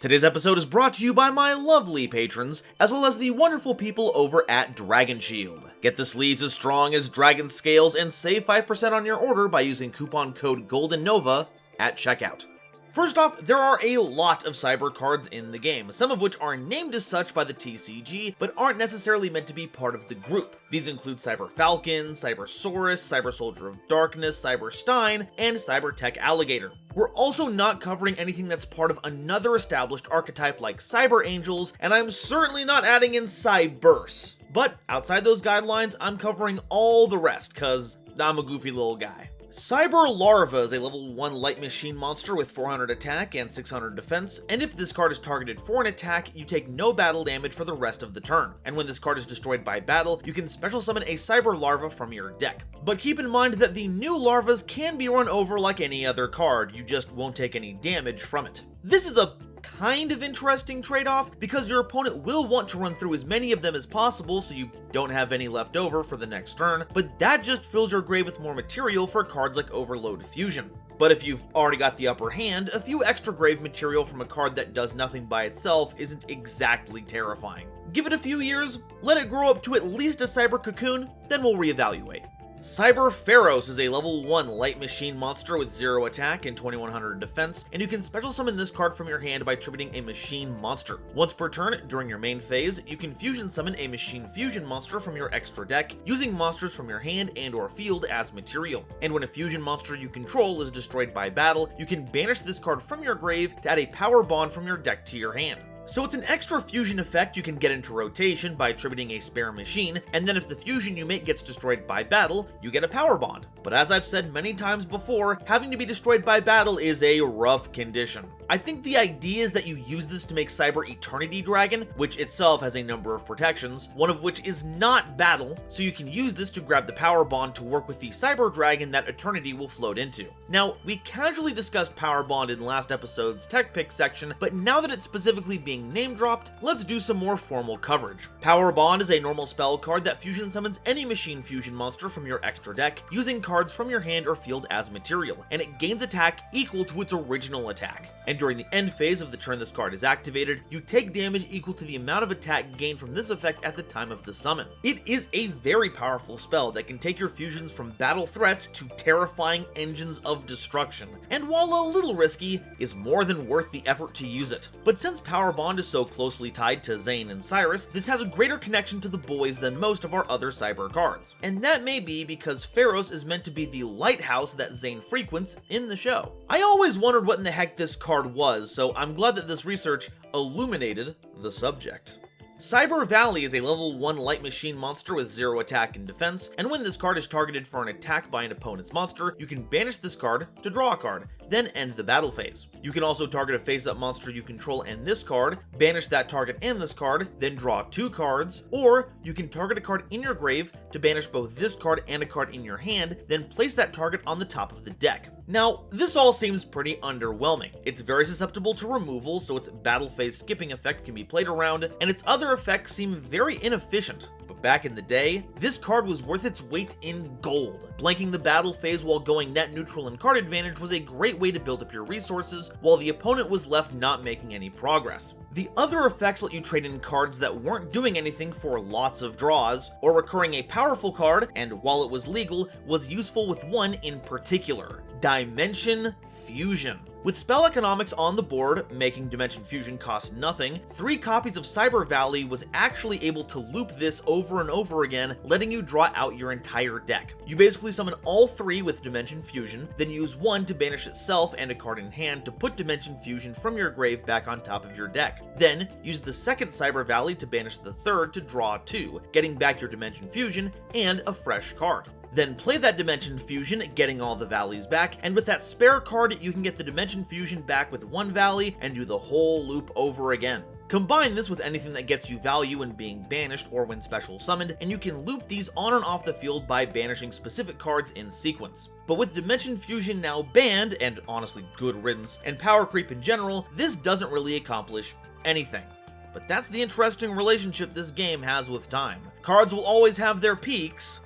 Today's episode is brought to you by my lovely patrons, as well as the wonderful people over at Dragon Shield. Get the sleeves as strong as dragon scales and save 5% on your order by using coupon code GoldenNova at checkout. First off, there are a lot of cyber cards in the game, some of which are named as such by the TCG, but aren't necessarily meant to be part of the group. These include Cyber Falcon, Cybersaurus, Cyber Soldier of Darkness, Cyber Stein, and Cyber Tech Alligator. We're also not covering anything that's part of another established archetype like Cyber Angels, and I'm certainly not adding in Cyberse. But outside those guidelines, I'm covering all the rest, cause I'm a goofy little guy. Cyber Larva is a level 1 light machine monster with 400 attack and 600 defense, and if this card is targeted for an attack, you take no battle damage for the rest of the turn. And when this card is destroyed by battle, you can special summon a Cyber Larva from your deck. But keep in mind that the new larvas can be run over like any other card, you just won't take any damage from it. This is a kind of interesting trade-off because your opponent will want to run through as many of them as possible so you don't have any left over for the next turn, but that just fills your grave with more material for cards like Overload Fusion. But if you've already got the upper hand, a few extra grave material from a card that does nothing by itself isn't exactly terrifying. Give it a few years, let it grow up to at least a Cyber Cocoon, then we'll reevaluate. Cyber Pharaohs is a level 1 light machine monster with 0 attack and 2100 defense, and you can special summon this card from your hand by tributing a machine monster. Once per turn, during your main phase, you can fusion summon a machine fusion monster from your extra deck, using monsters from your hand and or field as material. And when a fusion monster you control is destroyed by battle, you can banish this card from your grave to add a power bond from your deck to your hand. So it's an extra fusion effect you can get into rotation by attributing a spare machine, and then if the fusion you make gets destroyed by battle, you get a power bond. But as I've said many times before, having to be destroyed by battle is a rough condition. I think the idea is that you use this to make Cyber Eternity Dragon, which itself has a number of protections, one of which is not battle, so you can use this to grab the power bond to work with the Cyber Dragon that Eternity will float into. Now, we casually discussed power bond in last episode's tech pick section, but now that it's specifically being name dropped, let's do some more formal coverage. Power bond is a normal spell card that fusion summons any machine fusion monster from your extra deck, using cards from your hand or field as material, and it gains attack equal to its original attack. And during the end phase of the turn this card is activated, you take damage equal to the amount of attack gained from this effect at the time of the summon. It is a very powerful spell that can take your fusions from battle threats to terrifying engines of destruction, and while a little risky, is more than worth the effort to use it. But since Power Bond is so closely tied to Zane and Cyrus, this has a greater connection to the boys than most of our other cyber cards. And that may be because Pharos is meant to be the lighthouse that Zane frequents in the show. I always wondered what in the heck this card was, so I'm glad that this research illuminated the subject. Cyber Valley is a level 1 light machine monster with 0 attack and defense, and when this card is targeted for an attack by an opponent's monster, you can banish this card to draw a card, then end the battle phase. You can also target a face-up monster you control and this card, banish that target and this card, then draw 2 cards, or you can target a card in your grave to banish both this card and a card in your hand, then place that target on the top of the deck. Now, this all seems pretty underwhelming. It's very susceptible to removal, so its battle phase skipping effect can be played around, and its other effects seem very inefficient. But back in the day, this card was worth its weight in gold. Blanking the battle phase while going net neutral and card advantage was a great way to build up your resources, while the opponent was left not making any progress. The other effects let you trade in cards that weren't doing anything for lots of draws, or recurring a powerful card, and while it was legal, was useful with one in particular: Dimension Fusion. With spell economics on the board, making Dimension Fusion cost nothing, 3 copies of Cyber Valley was actually able to loop this over and over again, letting you draw out your entire deck. You basically summon all 3 with Dimension Fusion, then use 1 to banish itself and a card in hand to put Dimension Fusion from your grave back on top of your deck. Then, use the second Cyber Valley to banish the third to draw 2, getting back your Dimension Fusion and a fresh card. Then play that Dimension Fusion, getting all the valleys back, and with that spare card, you can get the Dimension Fusion back with 1 valley and do the whole loop over again. Combine this with anything that gets you value when being banished or when special summoned, and you can loop these on and off the field by banishing specific cards in sequence. But with Dimension Fusion now banned, and honestly good riddance, and power creep in general, this doesn't really accomplish anything. But that's the interesting relationship this game has with time. Cards will always have their peaks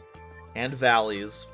and valleys.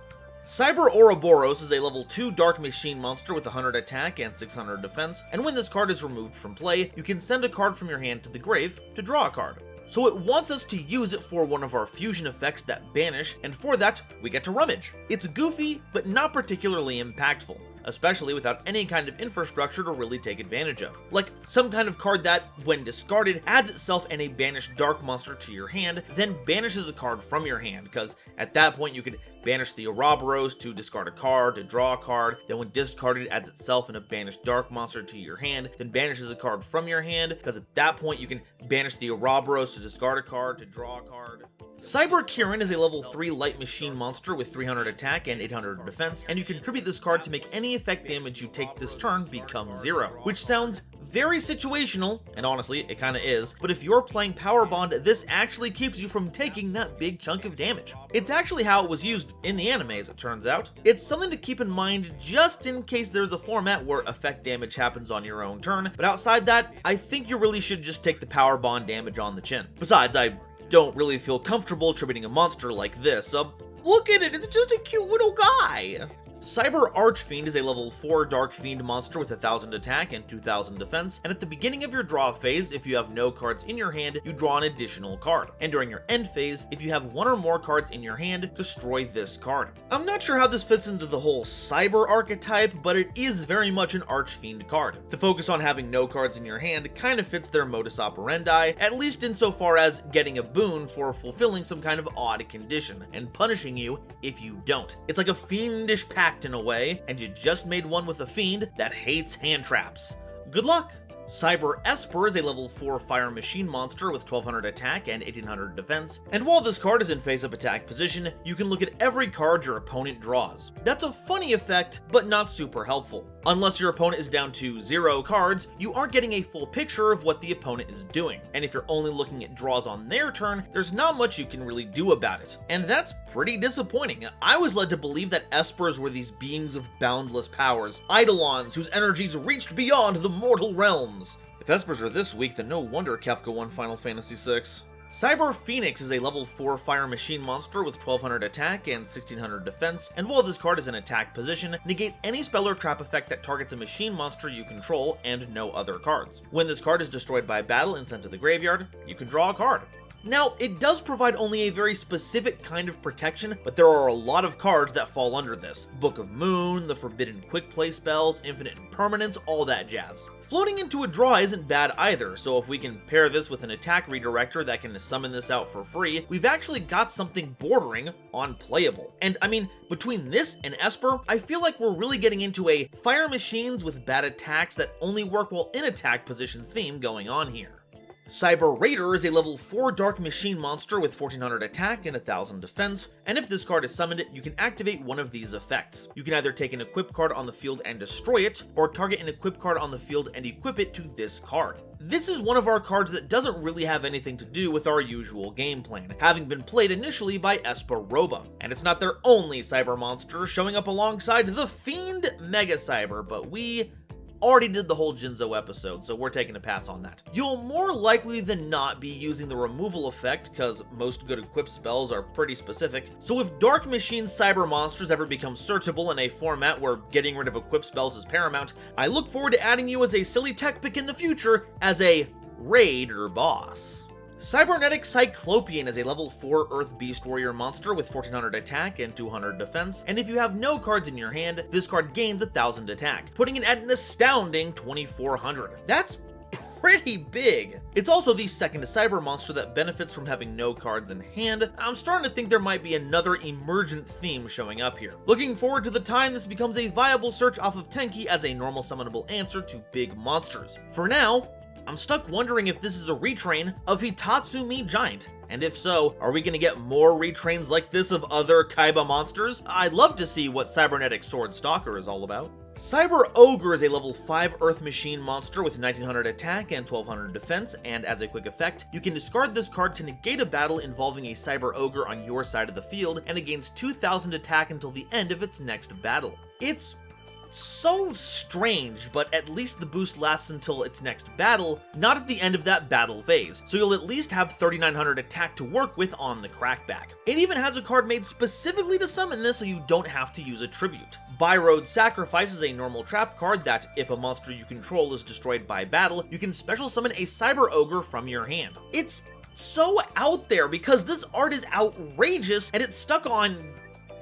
Cyber Ouroboros is a level 2 dark machine monster with 100 attack and 600 defense, and when this card is removed from play, you can send a card from your hand to the grave to draw a card. So it wants us to use it for one of our fusion effects that banish, and for that, we get to rummage. It's goofy, but not particularly impactful, especially without any kind of infrastructure to really take advantage of. Like some kind of card that, when discarded, adds itself and a banished dark monster to your hand, then banishes a card from your hand, because at that point you could banish the Ouroboros to discard a card, to draw a card, then when discarded adds itself and a banished dark monster to your hand, then banishes a card from your hand, because at that point you can banish the Ouroboros to discard a card, to draw a card. Cyber Kirin is a level 3 light machine monster with 300 attack and 800 defense, and you contribute this card to make any effect damage you take this turn become 0, which sounds very situational, and honestly, it kinda is, but if you're playing Power Bond, this actually keeps you from taking that big chunk of damage. It's actually how it was used in the anime, as it turns out. It's something to keep in mind just in case there's a format where effect damage happens on your own turn, but outside that, I think you really should just take the Power Bond damage on the chin. Besides, I don't really feel comfortable attributing a monster like this. Look at it, it's just a cute little guy! Cyber Archfiend is a level 4 Dark Fiend monster with 1000 attack and 2000 defense, and at the beginning of your draw phase, if you have no cards in your hand, you draw an additional card. And during your end phase, if you have 1 or more cards in your hand, destroy this card. I'm not sure how this fits into the whole Cyber archetype, but it is very much an Archfiend card. The focus on having no cards in your hand kind of fits their modus operandi, at least insofar as getting a boon for fulfilling some kind of odd condition, and punishing you if you don't. It's like a fiendish pact in a way, and you just made one with a fiend that hates hand traps. Good luck! Cyber Esper is a level 4 fire machine monster with 1200 attack and 1800 defense, and while this card is in face-up attack position, you can look at every card your opponent draws. That's a funny effect, but not super helpful. Unless your opponent is down to 0 cards, you aren't getting a full picture of what the opponent is doing, and if you're only looking at draws on their turn, there's not much you can really do about it. And that's pretty disappointing. I was led to believe that Espers were these beings of boundless powers, eidolons whose energies reached beyond the mortal realms. If Espers are this weak, then no wonder Kefka won Final Fantasy VI. Cyber Phoenix is a level 4 fire machine monster with 1200 attack and 1600 defense, and while this card is in attack position, negate any spell or trap effect that targets a machine monster you control and no other cards. When this card is destroyed by battle and sent to the graveyard, you can draw a card. Now, it does provide only a very specific kind of protection, but there are a lot of cards that fall under this. Book of Moon, the forbidden quick play spells, infinite impermanence, all that jazz. Floating into a draw isn't bad either, so if we can pair this with an attack redirector that can summon this out for free, we've actually got something bordering on playable. And I mean, between this and Esper, I feel like we're really getting into a fire machines with bad attacks that only work while in attack position theme going on here. Cyber Raider is a level 4 dark machine monster with 1400 attack and 1000 defense, and if this card is summoned, you can activate one of these effects. You can either take an equip card on the field and destroy it, or target an equip card on the field and equip it to this card. This is one of our cards that doesn't really have anything to do with our usual game plan, having been played initially by Esperoba. And it's not their only cyber monster, showing up alongside the Fiend Mega Cyber, but we already did the whole Jinzo episode, so we're taking a pass on that. You'll more likely than not be using the removal effect, because most good equipped spells are pretty specific. So if Dark Machine cyber monsters ever become searchable in a format where getting rid of equipped spells is paramount, I look forward to adding you as a silly tech pick in the future as a Raider boss. Cybernetic Cyclopean is a level 4 Earth Beast Warrior monster with 1400 attack and 200 defense, and if you have no cards in your hand, this card gains 1000 attack, putting it at an astounding 2400. That's pretty big. It's also the second cyber monster that benefits from having no cards in hand. I'm starting to think there might be another emergent theme showing up here. Looking forward to the time this becomes a viable search off of Tenki as a normal summonable answer to big monsters. For now, I'm stuck wondering if this is a retrain of Hitatsumi Giant, and if so, are we gonna get more retrains like this of other Kaiba monsters? I'd love to see what Cybernetic Sword Stalker is all about. Cyber Ogre is a level 5 Earth Machine monster with 1900 attack and 1200 defense, and as a quick effect, you can discard this card to negate a battle involving a Cyber Ogre on your side of the field, and it gains 2000 attack until the end of its next battle. It's so strange, but at least the boost lasts until its next battle, not at the end of that battle phase, so you'll at least have 3900 attack to work with on the crackback. It even has a card made specifically to summon this so you don't have to use a tribute. Byroad Sacrifice is a normal trap card that, if a monster you control is destroyed by battle, you can special summon a Cyber Ogre from your hand. It's so out there because this art is outrageous and it's stuck on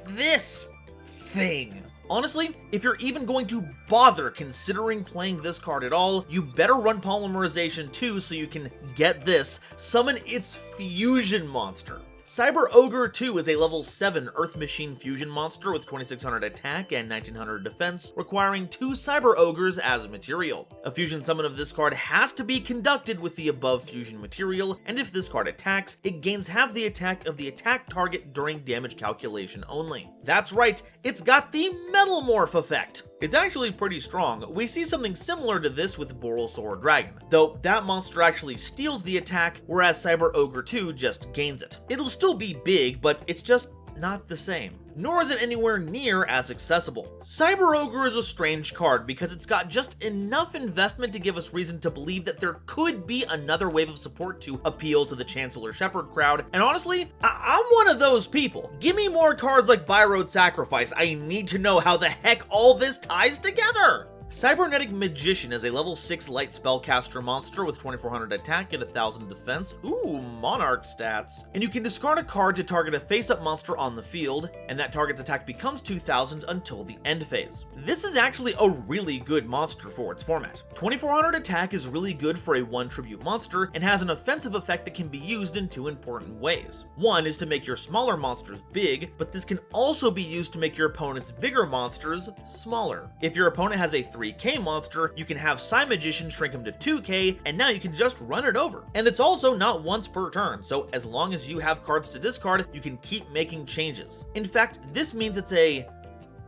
this thing. Honestly, if you're even going to bother considering playing this card at all, you better run Polymerization too so you can, get this, summon its fusion monster. Cyber Ogre 2 is a level 7 Earth Machine fusion monster with 2600 attack and 1900 defense, requiring 2 Cyber Ogres as material. A fusion summon of this card has to be conducted with the above fusion material, and if this card attacks, it gains half the attack of the attack target during damage calculation only. That's right, it's got the Metal Morph effect. It's actually pretty strong. We see something similar to this with Borrelsaur Dragon, though that monster actually steals the attack, whereas Cyber Ogre 2 just gains it. It'll still be big, but it's just not the same. Nor is it anywhere near as accessible. Cyber Ogre is a strange card because it's got just enough investment to give us reason to believe that there could be another wave of support to appeal to the Chancellor Sheppard crowd, and honestly, I'm one of those people. Give me more cards like Byroad Sacrifice. I need to know how the heck all this ties together! Cybernetic Magician is a level 6 light spellcaster monster with 2400 attack and 1000 defense. Ooh, Monarch stats. And you can discard a card to target a face-up monster on the field, and that target's attack becomes 2000 until the end phase. This is actually a really good monster for its format. 2400 attack is really good for a 1 tribute monster and has an offensive effect that can be used in 2 important ways. One is to make your smaller monsters big, but this can also be used to make your opponent's bigger monsters smaller. If your opponent has a 3k monster, you can have Magician shrink him to 2k, and now you can just run it over. And it's also not once per turn, so as long as you have cards to discard, you can keep making changes. In fact, this means it's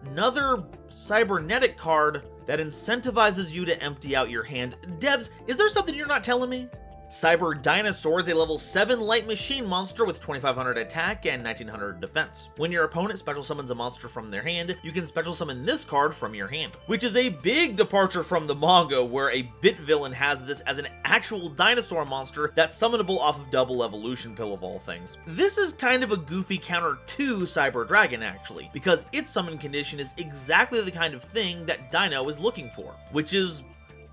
another cybernetic card that incentivizes you to empty out your hand. Devs, is there something you're not telling me? Cyber Dinosaur is a level 7 light machine monster with 2500 attack and 1900 defense. When your opponent special summons a monster from their hand, you can special summon this card from your hand, which is a big departure from the manga where a bit villain has this as an actual dinosaur monster that's summonable off of Double Evolution Pill of all things. This is kind of a goofy counter to Cyber Dragon actually, because its summon condition is exactly the kind of thing that Dino is looking for, which is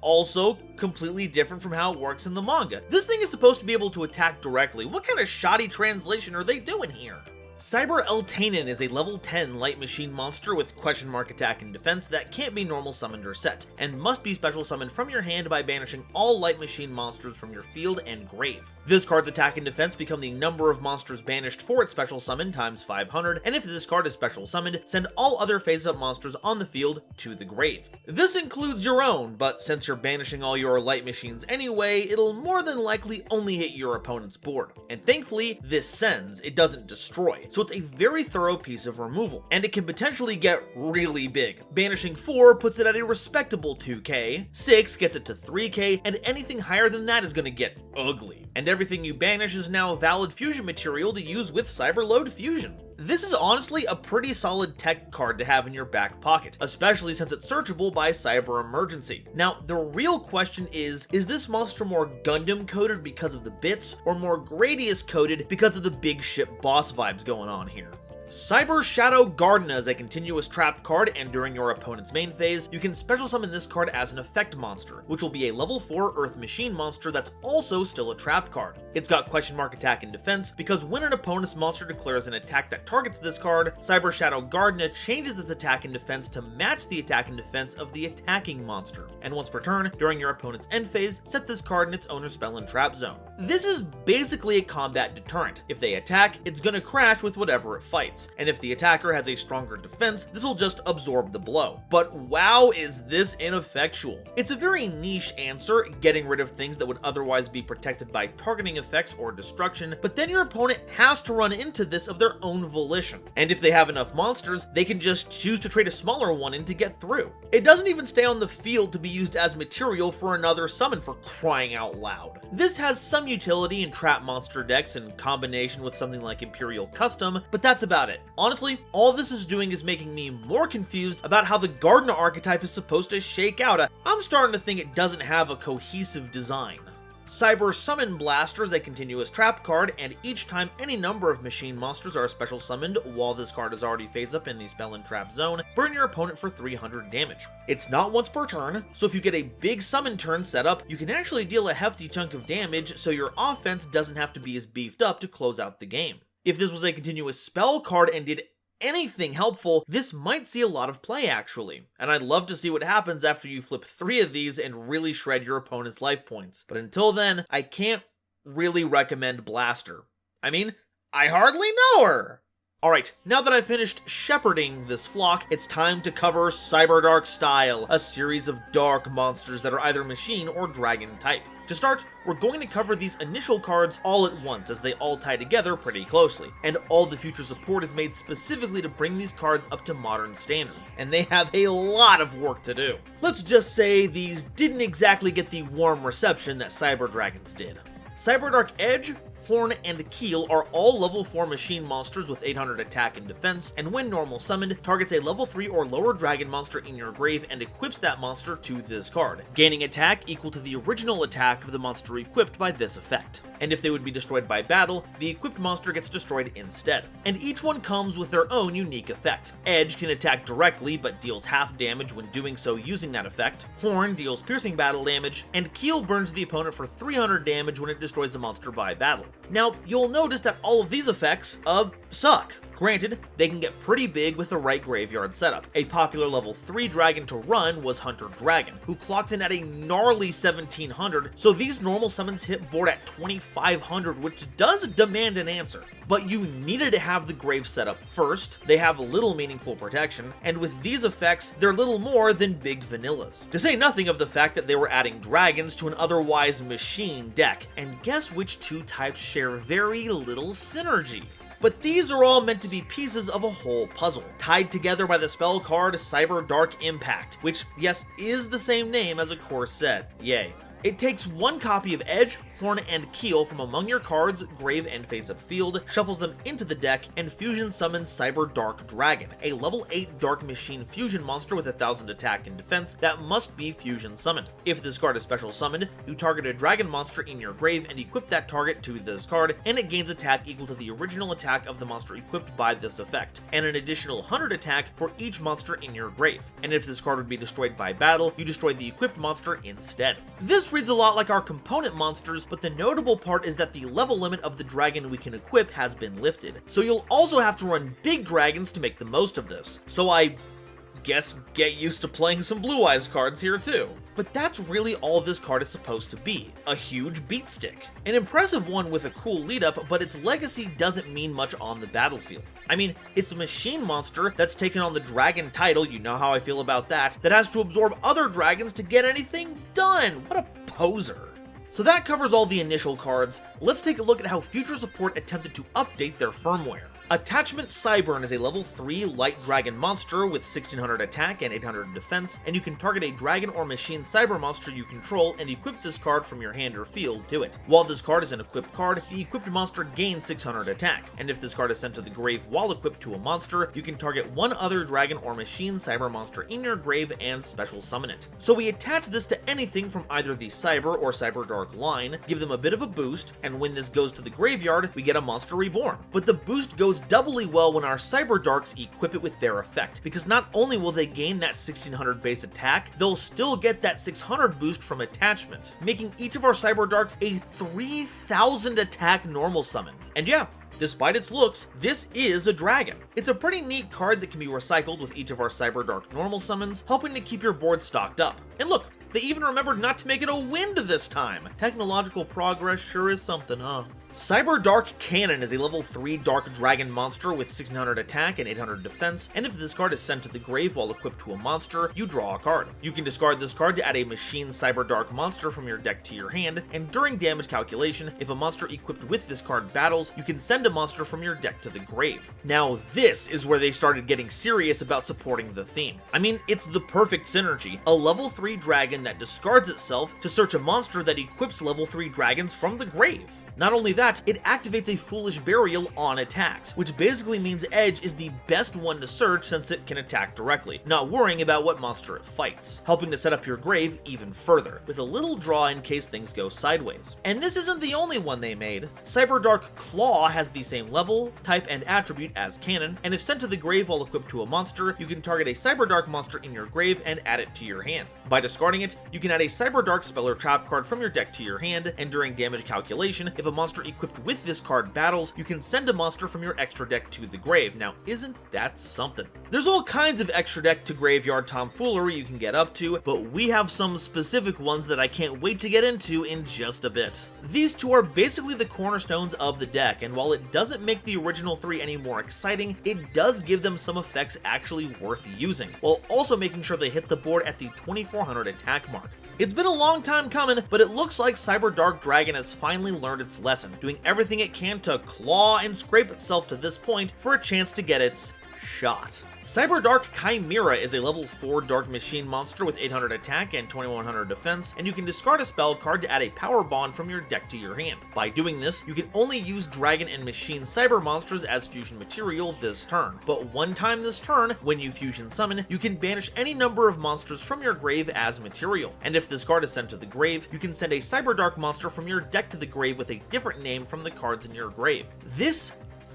also completely different from how it works in the manga. This thing is supposed to be able to attack directly. What kind of shoddy translation are they doing here? Cyber Eltanen is a level 10 light machine monster with question mark attack and defense that can't be normal summoned or set, and must be special summoned from your hand by banishing all light machine monsters from your field and grave. This card's attack and defense become the number of monsters banished for its special summon times 500, and if this card is special summoned, send all other face-up monsters on the field to the grave. This includes your own, but since you're banishing all your light machines anyway, it'll more than likely only hit your opponent's board. And thankfully, this sends, it doesn't destroy, so it's a very thorough piece of removal, and it can potentially get really big. Banishing 4 puts it at a respectable 2k, 6 gets it to 3k, and anything higher than that is gonna get ugly. And everything you banish is now valid fusion material to use with Cyberload Fusion. This is honestly a pretty solid tech card to have in your back pocket, especially since it's searchable by Cyber Emergency. Now, the real question is this monster more Gundam coded because of the bits, or more Gradius coded because of the big ship boss vibes going on here? Cyber Shadow Garden is a continuous trap card, and during your opponent's main phase, you can special summon this card as an effect monster, which will be a level 4 Earth Machine monster that's also still a trap card. It's got question mark attack and defense, because when an opponent's monster declares an attack that targets this card, Cyber Shadow Garden changes its attack and defense to match the attack and defense of the attacking monster. And once per turn, during your opponent's end phase, set this card in its owner's spell and trap zone. This is basically a combat deterrent. If they attack, it's gonna crash with whatever it fights. And if the attacker has a stronger defense, this will just absorb the blow. But wow, is this ineffectual. It's a very niche answer, getting rid of things that would otherwise be protected by targeting effects or destruction, but then your opponent has to run into this of their own volition. And if they have enough monsters, they can just choose to trade a smaller one in to get through. It doesn't even stay on the field to be used as material for another summon, for crying out loud. This has some utility in trap monster decks in combination with something like Imperial Custom, but that's about it. Honestly, all this is doing is making me more confused about how the Garden archetype is supposed to shake out. I'm starting to think it doesn't have a cohesive design. Cyber Summon Blaster is a continuous trap card, and each time any number of machine monsters are special summoned while this card is already phase up in the spell and trap zone, burn your opponent for 300 damage. It's not once per turn, so if you get a big summon turn set up, you can actually deal a hefty chunk of damage, so your offense doesn't have to be as beefed up to close out the game. If this was a continuous spell card and did anything helpful, this might see a lot of play actually, and I'd love to see what happens after you flip 3 of these and really shred your opponent's life points. But until then, I can't really recommend Blaster. I mean, I hardly know her! Alright, now that I've finished shepherding this flock, it's time to cover Cyberdark Style, a series of dark monsters that are either machine or dragon type. To start, we're going to cover these initial cards all at once, as they all tie together pretty closely, and all the future support is made specifically to bring these cards up to modern standards, and they have a lot of work to do. Let's just say these didn't exactly get the warm reception that Cyber Dragons did. Cyberdark Edge, Horn, and Keel are all level 4 machine monsters with 800 attack and defense, and when normal summoned, targets a level 3 or lower dragon monster in your grave and equips that monster to this card, gaining attack equal to the original attack of the monster equipped by this effect. And if they would be destroyed by battle, the equipped monster gets destroyed instead. And each one comes with their own unique effect. Edge can attack directly but deals half damage when doing so using that effect, Horn deals piercing battle damage, and Keel burns the opponent for 300 damage when it destroys a monster by battle. Now, you'll notice that all of these effects, suck. Granted, they can get pretty big with the right graveyard setup. A popular level 3 dragon to run was Hunter Dragon, who clocks in at a gnarly 1700, so these normal summons hit board at 2500, which does demand an answer. But you needed to have the grave setup first, they have little meaningful protection, and with these effects, they're little more than big vanillas. To say nothing of the fact that they were adding dragons to an otherwise machine deck, and guess which two types share very little synergy? But these are all meant to be pieces of a whole puzzle, tied together by the spell card Cyberdark Impact, which, yes, is the same name as a core set, yay. It takes one copy of Edge, Horn, and Keel from among your cards, grave, and face-up field, shuffles them into the deck, and fusion summons Cyberdark Dragon, a level 8 Dark Machine fusion monster with 1000 attack and defense that must be fusion summoned. If this card is special summoned, you target a dragon monster in your grave and equip that target to this card, and it gains attack equal to the original attack of the monster equipped by this effect, and an additional 100 attack for each monster in your grave. And if this card would be destroyed by battle, you destroy the equipped monster instead. This reads a lot like our component monsters, but the notable part is that the level limit of the dragon we can equip has been lifted, so you'll also have to run big dragons to make the most of this. So I guess get used to playing some Blue Eyes cards here too. But that's really all this card is supposed to be, a huge beat stick. An impressive one with a cool lead up, but its legacy doesn't mean much on the battlefield. I mean, it's a machine monster that's taken on the dragon title, you know how I feel about that has to absorb other dragons to get anything done. What a poser. So that covers all the initial cards. Let's take a look at how future support attempted to update their firmware. Attachment Cybern is a level 3 light dragon monster with 1600 attack and 800 defense, and you can target a dragon or machine cyber monster you control and equip this card from your hand or field to it. While this card is an equipped card, the equipped monster gains 600 attack, and if this card is sent to the grave while equipped to a monster, you can target one other dragon or machine cyber monster in your grave and special summon it. So we attach this to anything from either the Cyber or Cyberdark line, give them a bit of a boost, and when this goes to the graveyard, we get a monster reborn. But the boost goes doubly well when our Cyberdarks equip it with their effect, because not only will they gain that 1600 base attack, they'll still get that 600 boost from attachment, making each of our Cyberdarks a 3000 attack normal summon. And yeah, despite its looks, this is a dragon. It's a pretty neat card that can be recycled with each of our Cyberdark normal summons, helping to keep your board stocked up. And look, they even remembered not to make it a wind this time. Technological progress sure is something, huh? Cyberdark Cannon is a level 3 Dark Dragon monster with 1600 attack and 800 defense, and if this card is sent to the grave while equipped to a monster, you draw a card. You can discard this card to add a machine Cyberdark monster from your deck to your hand, and during damage calculation, if a monster equipped with this card battles, you can send a monster from your deck to the grave. Now this is where they started getting serious about supporting the theme. I mean, it's the perfect synergy, a level 3 dragon that discards itself to search a monster that equips level 3 dragons from the grave. Not only that, it activates a Foolish Burial on attacks, which basically means Edge is the best one to search since it can attack directly, not worrying about what monster it fights, helping to set up your grave even further, with a little draw in case things go sideways. And this isn't the only one they made. Cyberdark Claw has the same level, type, and attribute as Cannon, and if sent to the grave while equipped to a monster, you can target a Cyberdark monster in your grave and add it to your hand. By discarding it, you can add a Cyberdark spell or trap card from your deck to your hand, and during damage calculation, if a monster equipped with this card battles, you can send a monster from your extra deck to the grave. Now, isn't that something? There's all kinds of extra deck to graveyard tomfoolery you can get up to, but we have some specific ones that I can't wait to get into in just a bit. These two are basically the cornerstones of the deck, and while it doesn't make the original three any more exciting, it does give them some effects actually worth using, while also making sure they hit the board at the 2400 attack mark. It's been a long time coming, but it looks like Cyberdark Dragon has finally learned its lesson, doing everything it can to claw and scrape itself to this point for a chance to get its shot. Cyberdark Chimera is a level 4 Dark Machine monster with 800 attack and 2100 defense, and you can discard a spell card to add a power bond from your deck to your hand. By doing this, you can only use Dragon and Machine Cyber monsters as fusion material this turn, but one time this turn, when you fusion summon, you can banish any number of monsters from your grave as material, and if this card is sent to the grave, you can send a Cyberdark monster from your deck to the grave with a different name from the cards in your grave. This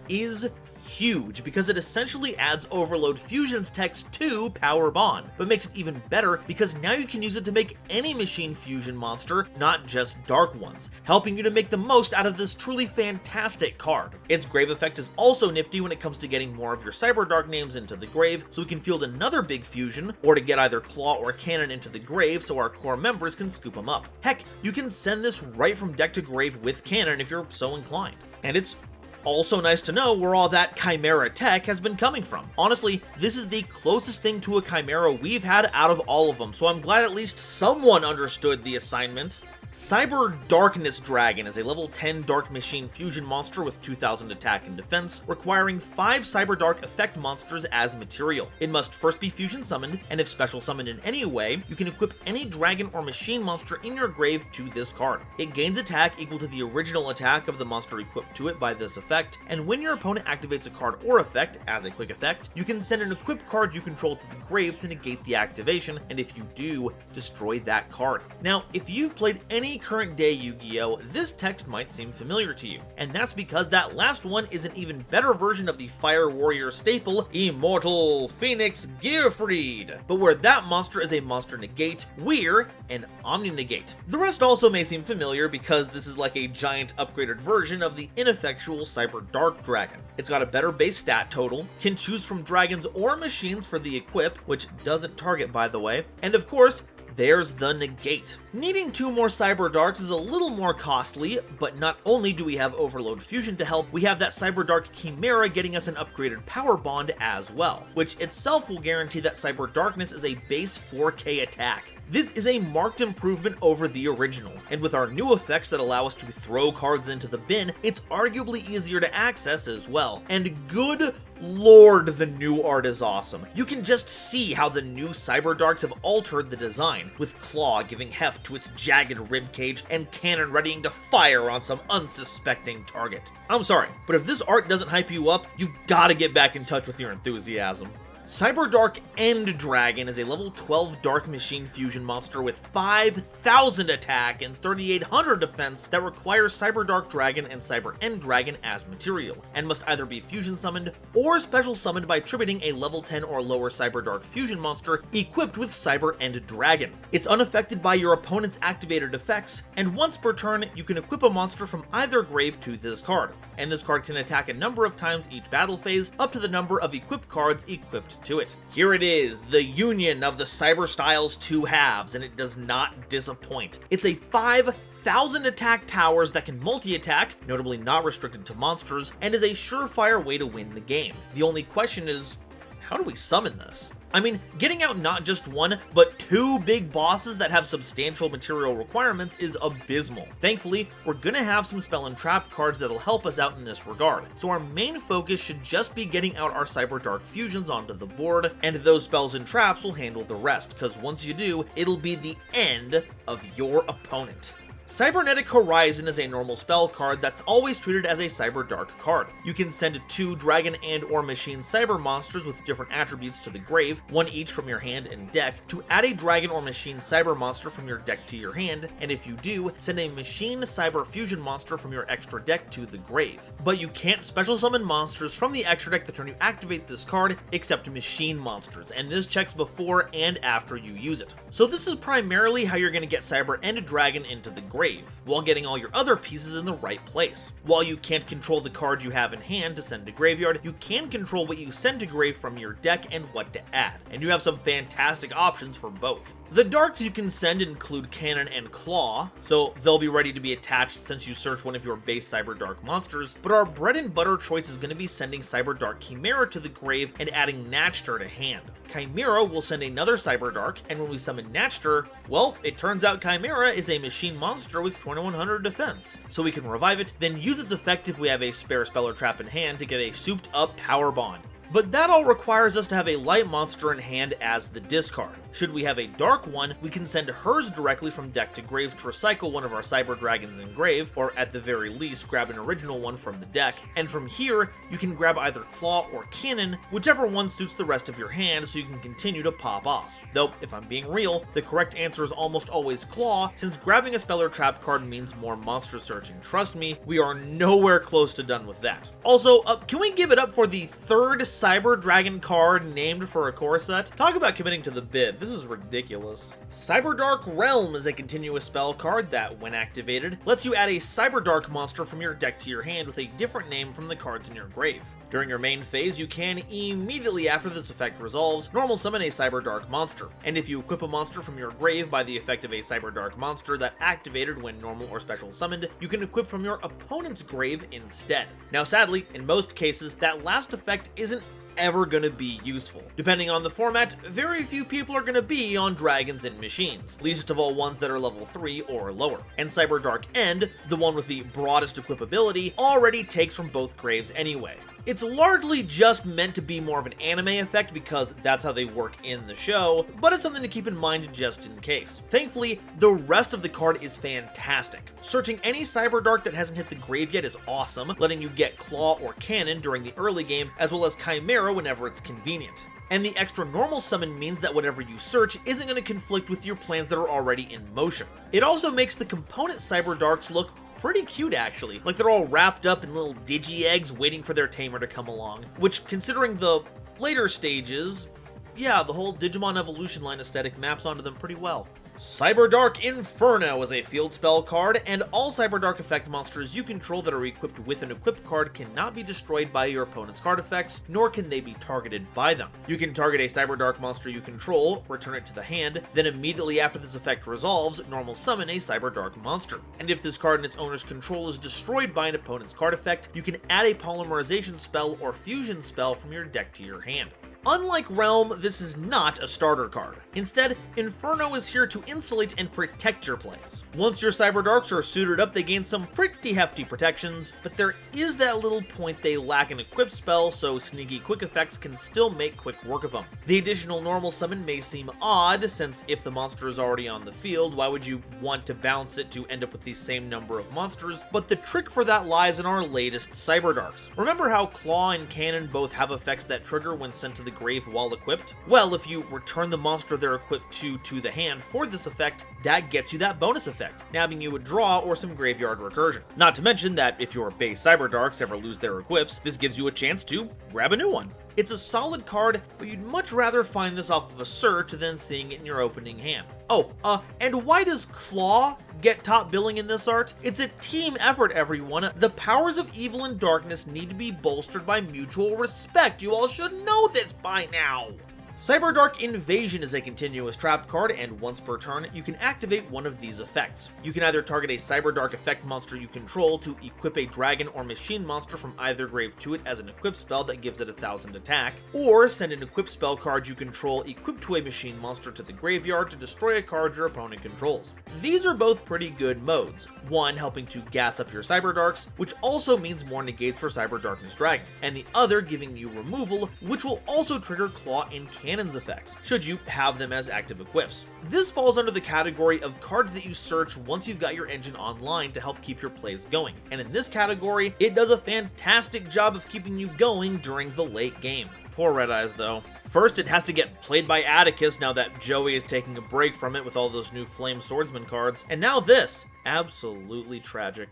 is huge because it essentially adds Overload Fusion's text to Power Bond, but makes it even better because now you can use it to make any machine fusion monster, not just dark ones, helping you to make the most out of this truly fantastic card. Its grave effect is also nifty when it comes to getting more of your Cyberdark names into the grave, so we can field another big fusion, or to get either Claw or Cannon into the grave so our core members can scoop them up. Heck, you can send this right from deck to grave with Cannon if you're so inclined. And it's also nice to know where all that Chimera tech has been coming from. Honestly, this is the closest thing to a Chimera we've had out of all of them, so I'm glad at least someone understood the assignment. Cyberdarkness Dragon is a level 10 Dark Machine Fusion monster with 2000 attack and defense, requiring 5 Cyberdark effect monsters as material. It must first be fusion summoned, and if special summoned in any way, you can equip any dragon or machine monster in your grave to this card. It gains attack equal to the original attack of the monster equipped to it by this effect, and when your opponent activates a card or effect as a quick effect, you can send an equipped card you control to the grave to negate the activation, and if you do, destroy that card. Now, if you've played any current day Yu-Gi-Oh, this text might seem familiar to you, and that's because that last one is an even better version of the Fire Warrior staple, Immortal Phoenix Gearfried, but where that monster is a monster negate, we're an Omni negate. The rest also may seem familiar because this is like a giant upgraded version of the ineffectual Cyberdark Dragon. It's got a better base stat total, can choose from dragons or machines for the equip, which doesn't target by the way, and of course, there's the negate. Needing 2 more Cyberdarks is a little more costly, but not only do we have Overload Fusion to help, we have that Cyberdark Chimera getting us an upgraded Power Bond as well, which itself will guarantee that Cyberdarkness is a base 4K attack. This is a marked improvement over the original, and with our new effects that allow us to throw cards into the bin, it's arguably easier to access as well. And good lord, the new art is awesome. You can just see how the new Cyberdarks have altered the design, with Claw giving heft to its jagged ribcage and Cannon readying to fire on some unsuspecting target. I'm sorry, but if this art doesn't hype you up, you've gotta get back in touch with your enthusiasm. Cyberdark End Dragon is a level 12 Dark Machine Fusion monster with 5,000 attack and 3,800 defense that requires Cyberdark Dragon and Cyber End Dragon as material, and must either be fusion summoned or special summoned by tributing a level 10 or lower Cyberdark Fusion monster equipped with Cyber End Dragon. It's unaffected by your opponent's activated effects, and once per turn, you can equip a monster from either grave to this card, and this card can attack a number of times each battle phase, up to the number of equipped cards equipped to it. Here it is, the union of the Cyber Styles 2 halves, and it does not disappoint. It's a 5,000 attack towers that can multi-attack, notably not restricted to monsters, and is a surefire way to win the game. The only question is, how do we summon this? I mean, getting out not just 1, but 2 big bosses that have substantial material requirements is abysmal. Thankfully, we're gonna have some spell and trap cards that'll help us out in this regard, so our main focus should just be getting out our Cyberdark Fusions onto the board, and those spells and traps will handle the rest, because once you do, it'll be the end of your opponent. Cybernetic Horizon is a normal spell card that's always treated as a Cyberdark card. You can send 2 dragon and or machine cyber monsters with different attributes to the grave, 1 each from your hand and deck, to add a dragon or machine cyber monster from your deck to your hand, and if you do, send a machine cyber fusion monster from your extra deck to the grave. But you can't special summon monsters from the extra deck the turn you activate this card, except machine monsters, and this checks before and after you use it. So this is primarily how you're going to get Cyber End Dragon into the grave, while getting all your other pieces in the right place. While you can't control the card you have in hand to send to graveyard, you can control what you send to grave from your deck and what to add, and you have some fantastic options for both. The darks you can send include Cannon and Claw, so they'll be ready to be attached since you search one of your base Cyberdark monsters, but our bread and butter choice is going to be sending Cyberdark Chimera to the grave and adding Natchter to hand. Chimera will send another Cyberdark, and when we summon Natchter, well, it turns out Chimera is a machine monster with 2100 defense, so we can revive it, then use its effect if we have a spare spell or trap in hand to get a souped up power bond. But that all requires us to have a light monster in hand as the discard. Should we have a dark one, we can send hers directly from deck to grave to recycle one of our Cyber Dragons in grave, or at the very least grab an original one from the deck, and from here, you can grab either Claw or Cannon, whichever one suits the rest of your hand so you can continue to pop off. Though, if I'm being real, the correct answer is almost always Claw, since grabbing a spell or trap card means more monster searching. Trust me, we are nowhere close to done with that. Also, can we give it up for the third Cyber Dragon card named for a core set? Talk about committing to the bid, this is ridiculous. Cyberdark Realm is a continuous spell card that, when activated, lets you add a Cyberdark monster from your deck to your hand with a different name from the cards in your grave. During your main phase, you can, immediately after this effect resolves, normal summon a Cyberdark monster, and if you equip a monster from your grave by the effect of a Cyberdark monster that activated when normal or special summoned, you can equip from your opponent's grave instead. Now sadly, in most cases, that last effect isn't ever gonna be useful. Depending on the format, very few people are gonna be on dragons and machines, least of all ones that are level 3 or lower. And Cyberdark End, the one with the broadest equipability, already takes from both graves anyway. It's largely just meant to be more of an anime effect because that's how they work in the show, but it's something to keep in mind just in case. Thankfully, the rest of the card is fantastic. Searching any Cyberdark that hasn't hit the grave yet is awesome, letting you get Claw or Cannon during the early game, as well as Chimera whenever it's convenient. And the extra normal summon means that whatever you search isn't going to conflict with your plans that are already in motion. It also makes the component Cyberdarks look pretty cute actually, like they're all wrapped up in little digi-eggs waiting for their tamer to come along, which considering the later stages, yeah, the whole Digimon Evolution line aesthetic maps onto them pretty well. Cyberdark Inferno is a field spell card, and all Cyberdark effect monsters you control that are equipped with an equipped card cannot be destroyed by your opponent's card effects, nor can they be targeted by them. You can target a Cyberdark monster you control, return it to the hand, then immediately after this effect resolves, normal summon a Cyberdark monster. And if this card in its owner's control is destroyed by an opponent's card effect, you can add a polymerization spell or fusion spell from your deck to your hand. Unlike Realm, this is not a starter card. Instead, Inferno is here to insulate and protect your plays. Once your Cyberdarks are suited up, they gain some pretty hefty protections, but there is that little point they lack an equipped spell, so sneaky quick effects can still make quick work of them. The additional normal summon may seem odd, since if the monster is already on the field, why would you want to bounce it to end up with the same number of monsters? But the trick for that lies in our latest Cyberdarks. Remember how Claw and Cannon both have effects that trigger when sent to the grave while equipped? Well, if you return the monster they're equipped to the hand for this effect, that gets you that bonus effect, nabbing you a draw or some graveyard recursion. Not to mention that if your base Cyberdarks ever lose their equips, this gives you a chance to grab a new one. It's a solid card, but you'd much rather find this off of a search than seeing it in your opening hand. Oh, and why does Claw get top billing in this art? It's a team effort, everyone. The powers of evil and darkness need to be bolstered by mutual respect. You all should know this by now. Cyberdark Invasion is a continuous trap card, and once per turn, you can activate one of these effects. You can either target a Cyberdark effect monster you control to equip a dragon or machine monster from either grave to it as an equipped spell that gives it 1000 attack, or send an equipped spell card you control equipped to a machine monster to the graveyard to destroy a card your opponent controls. These are both pretty good modes, one helping to gas up your Cyberdarks, which also means more negates for Cyberdarkness Dragon, and the other giving you removal, which will also trigger Claw and Cannon's effects, should you have them as active equips. This falls under the category of cards that you search once you've got your engine online to help keep your plays going, and in this category, it does a fantastic job of keeping you going during the late game. Poor Red Eyes though. First, it has to get played by Atticus now that Joey is taking a break from it with all those new Flame Swordsman cards, and now this. Absolutely tragic.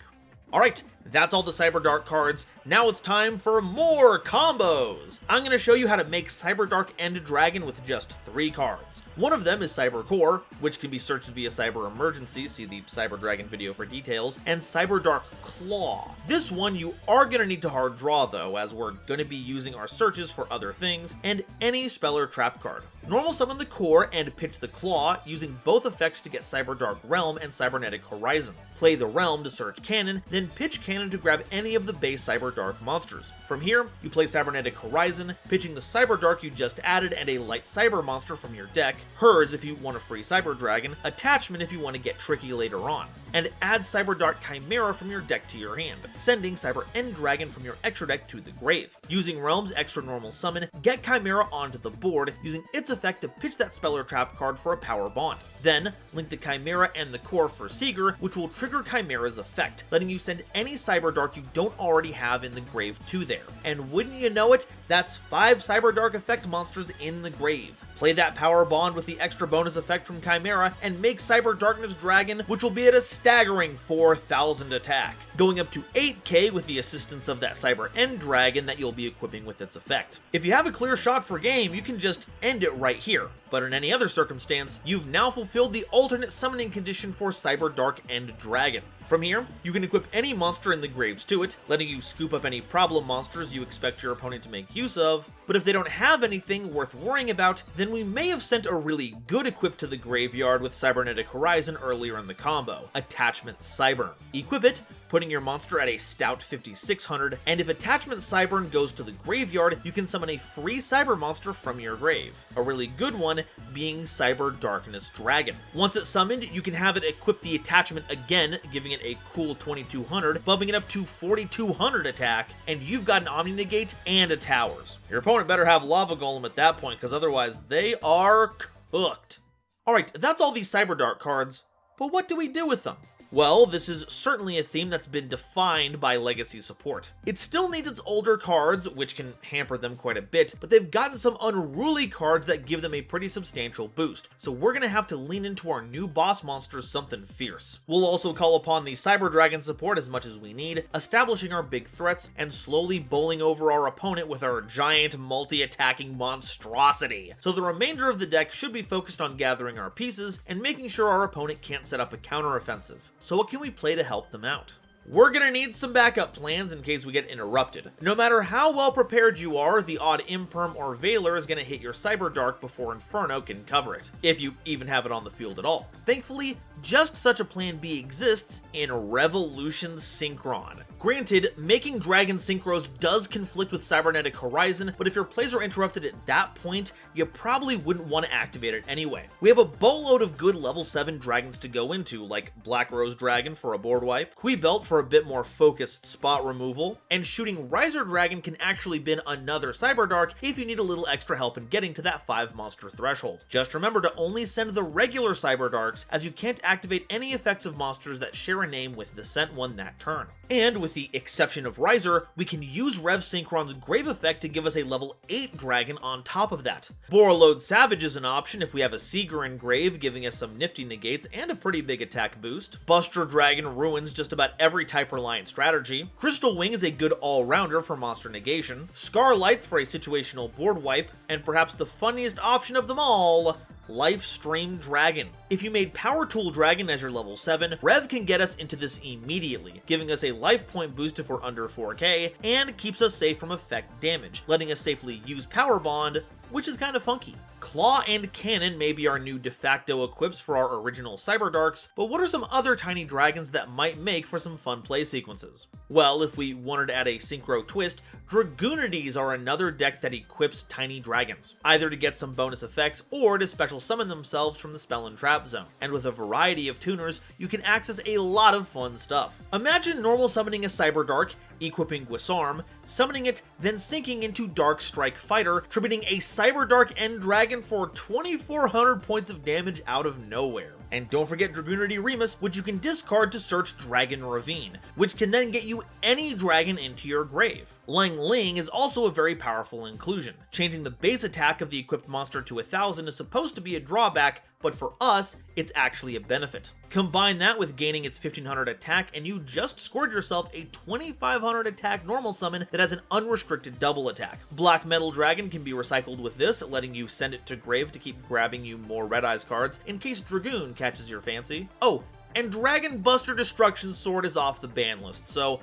Alright, that's all the Cyberdark cards. Now it's time for more combos! I'm going to show you how to make Cyberdark End Dragon with just 3 cards. One of them is Cyber Core, which can be searched via Cyber Emergency, see the Cyber Dragon video for details, and Cyberdark Claw. This one you are going to need to hard draw though, as we're going to be using our searches for other things, and any spell or trap card. Normal summon the Core and pitch the Claw, using both effects to get Cyberdark Realm and Cybernetic Horizon. Play the Realm to search Cannon, then pitch cannon to grab any of the base Cyberdark monsters. From here, you play Cybernetic Horizon, pitching the Cyberdark you just added and a light Cyber monster from your deck, hers if you want a free Cyber Dragon, attachment if you want to get tricky later on, and add Cyberdark Chimera from your deck to your hand, sending Cyber End Dragon from your extra deck to the grave. Using Realm's extra normal summon, get Chimera onto the board, using its effect to pitch that spell or trap card for a power bond. Then, link the Chimera and the core for Seeger, which will trigger Chimera's effect, letting you send any Cyberdark you don't already have in the grave to there. And wouldn't you know it, that's 5 Cyberdark effect monsters in the grave. Play that power bond with the extra bonus effect from Chimera, and make Cyber Darkness Dragon, which will be at a staggering 4,000 attack, going up to 8k with the assistance of that Cyber End Dragon that you'll be equipping with its effect. If you have a clear shot for game, you can just end it right here, but in any other circumstance, you've now fulfilled the alternate summoning condition for Cyber Dark End Dragon. From here, you can equip any monster in the graves to it, letting you scoop up any problem monsters you expect your opponent to make use of, but if they don't have anything worth worrying about, then we may have sent a really good equip to the graveyard with Cybernetic Horizon earlier in the combo, Attachment Cyburn. Equip it, putting your monster at a stout 5600, and if Attachment Cyburn goes to the graveyard, you can summon a free Cyber monster from your grave, a really good one being Cyber Darkness Dragon. Once it's summoned, you can have it equip the attachment again, giving it a cool 2200, bumping it up to 4200 attack, and you've got an Omni Negate and a Towers. Your opponent better have Lava Golem at that point, because otherwise they are cooked. Alright, that's all these Cyberdark cards, but what do we do with them? Well, this is certainly a theme that's been defined by Legacy support. It still needs its older cards, which can hamper them quite a bit, but they've gotten some unruly cards that give them a pretty substantial boost, so we're gonna have to lean into our new boss monsters something fierce. We'll also call upon the Cyber Dragon support as much as we need, establishing our big threats and slowly bowling over our opponent with our giant multi-attacking monstrosity. So the remainder of the deck should be focused on gathering our pieces and making sure our opponent can't set up a counteroffensive. So what can we play to help them out? We're gonna need some backup plans in case we get interrupted. No matter how well prepared you are, the odd Imperm or Veiler is gonna hit your Cyberdark before Inferno can cover it, if you even have it on the field at all. Thankfully, just such a plan B exists in Revolution Synchron. Granted, making Dragon Synchros does conflict with Cybernetic Horizon, but if your plays are interrupted at that point, you probably wouldn't want to activate it anyway. We have a boatload of good level 7 dragons to go into, like Black Rose Dragon for a board wipe, Kui Belt for a bit more focused spot removal, and shooting Riser Dragon can actually bin another Cyberdark if you need a little extra help in getting to that 5 monster threshold. Just remember to only send the regular Cyberdarks, as you can't activate any effects of monsters that share a name with the sent one that turn. And with the exception of Riser, we can use Rev Synchron's Grave effect to give us a level 8 dragon on top of that. Borreload Savage is an option if we have a Seeger in Grave, giving us some nifty negates and a pretty big attack boost. Buster Dragon ruins just about every type reliant strategy. Crystal Wing is a good all-rounder for monster negation. Scarlight for a situational board wipe, and perhaps the funniest option of them all, Lifestream Dragon. If you made Power Tool Dragon as your level 7, Rev can get us into this immediately, giving us a life point boost if we're under 4k, and keeps us safe from effect damage, letting us safely use Power Bond, which is kind of funky. Claw and Cannon may be our new de facto equips for our original Cyberdarks, but what are some other tiny dragons that might make for some fun play sequences? Well, if we wanted to add a synchro twist, Dragoonides are another deck that equips tiny dragons, either to get some bonus effects or to special summon themselves from the spell and trap zone. And with a variety of tuners, you can access a lot of fun stuff. Imagine normal summoning a Cyberdark, equipping Guisarm, summoning it, then sinking into Dark Strike Fighter, tributing a Cyberdark End Dragon for 2400 points of damage out of nowhere. And don't forget Dragoonity Remus, which you can discard to search Dragon Ravine, which can then get you any dragon into your grave. Ling Ling is also a very powerful inclusion. Changing the base attack of the equipped monster to 1000 is supposed to be a drawback, but for us, it's actually a benefit. Combine that with gaining its 1500 attack, and you just scored yourself a 2500 attack normal summon that has an unrestricted double attack. Black Metal Dragon can be recycled with this, letting you send it to grave to keep grabbing you more Red Eyes cards in case Dragoon catches your fancy. Oh, and Dragon Buster Destruction Sword is off the ban list, so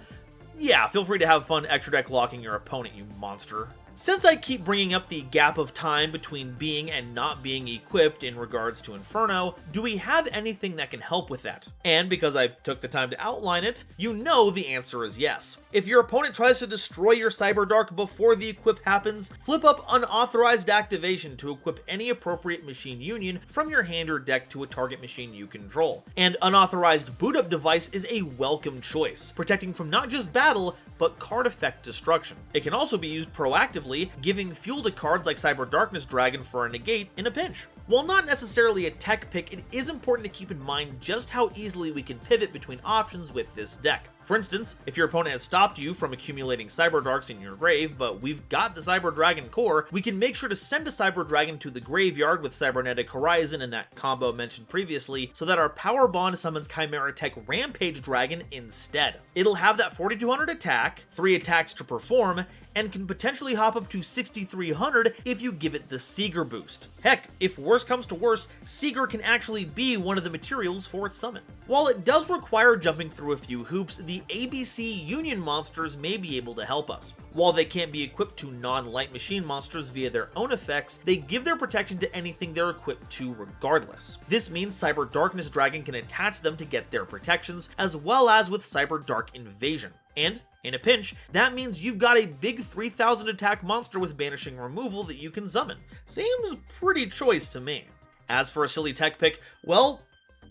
yeah, feel free to have fun extra deck locking your opponent, you monster. Since I keep bringing up the gap of time between being and not being equipped in regards to Inferno, do we have anything that can help with that? And because I took the time to outline it, you know the answer is yes. If your opponent tries to destroy your Cyberdark before the equip happens, flip up Unauthorized Activation to equip any appropriate machine union from your hand or deck to a target machine you control. And Unauthorized Boot Up Device is a welcome choice, protecting from not just battle, but card effect destruction. It can also be used proactively, giving fuel to cards like Cyber Darkness Dragon for a negate in a pinch. While not necessarily a tech pick, it is important to keep in mind just how easily we can pivot between options with this deck. For instance, if your opponent has stopped you from accumulating Cyberdarks in your grave, but we've got the Cyber Dragon core, we can make sure to send a Cyber Dragon to the graveyard with Cybernetic Horizon and that combo mentioned previously, so that our Power Bond summons Chimera Tech Rampage Dragon instead. It'll have that 4200 attack, 3 attacks to perform, and can potentially hop up to 6300 if you give it the Seeger boost. Heck, if worse comes to worse, Seeger can actually be one of the materials for its summon. While it does require jumping through a few hoops, the ABC Union monsters may be able to help us. While they can't be equipped to non-light machine monsters via their own effects, they give their protection to anything they're equipped to regardless. This means Cyber Darkness Dragon can attach them to get their protections, as well as with Cyber Dark Invasion. And, in a pinch, that means you've got a big 3000 attack monster with banishing removal that you can summon. Seems pretty choice to me. As for a silly tech pick, well,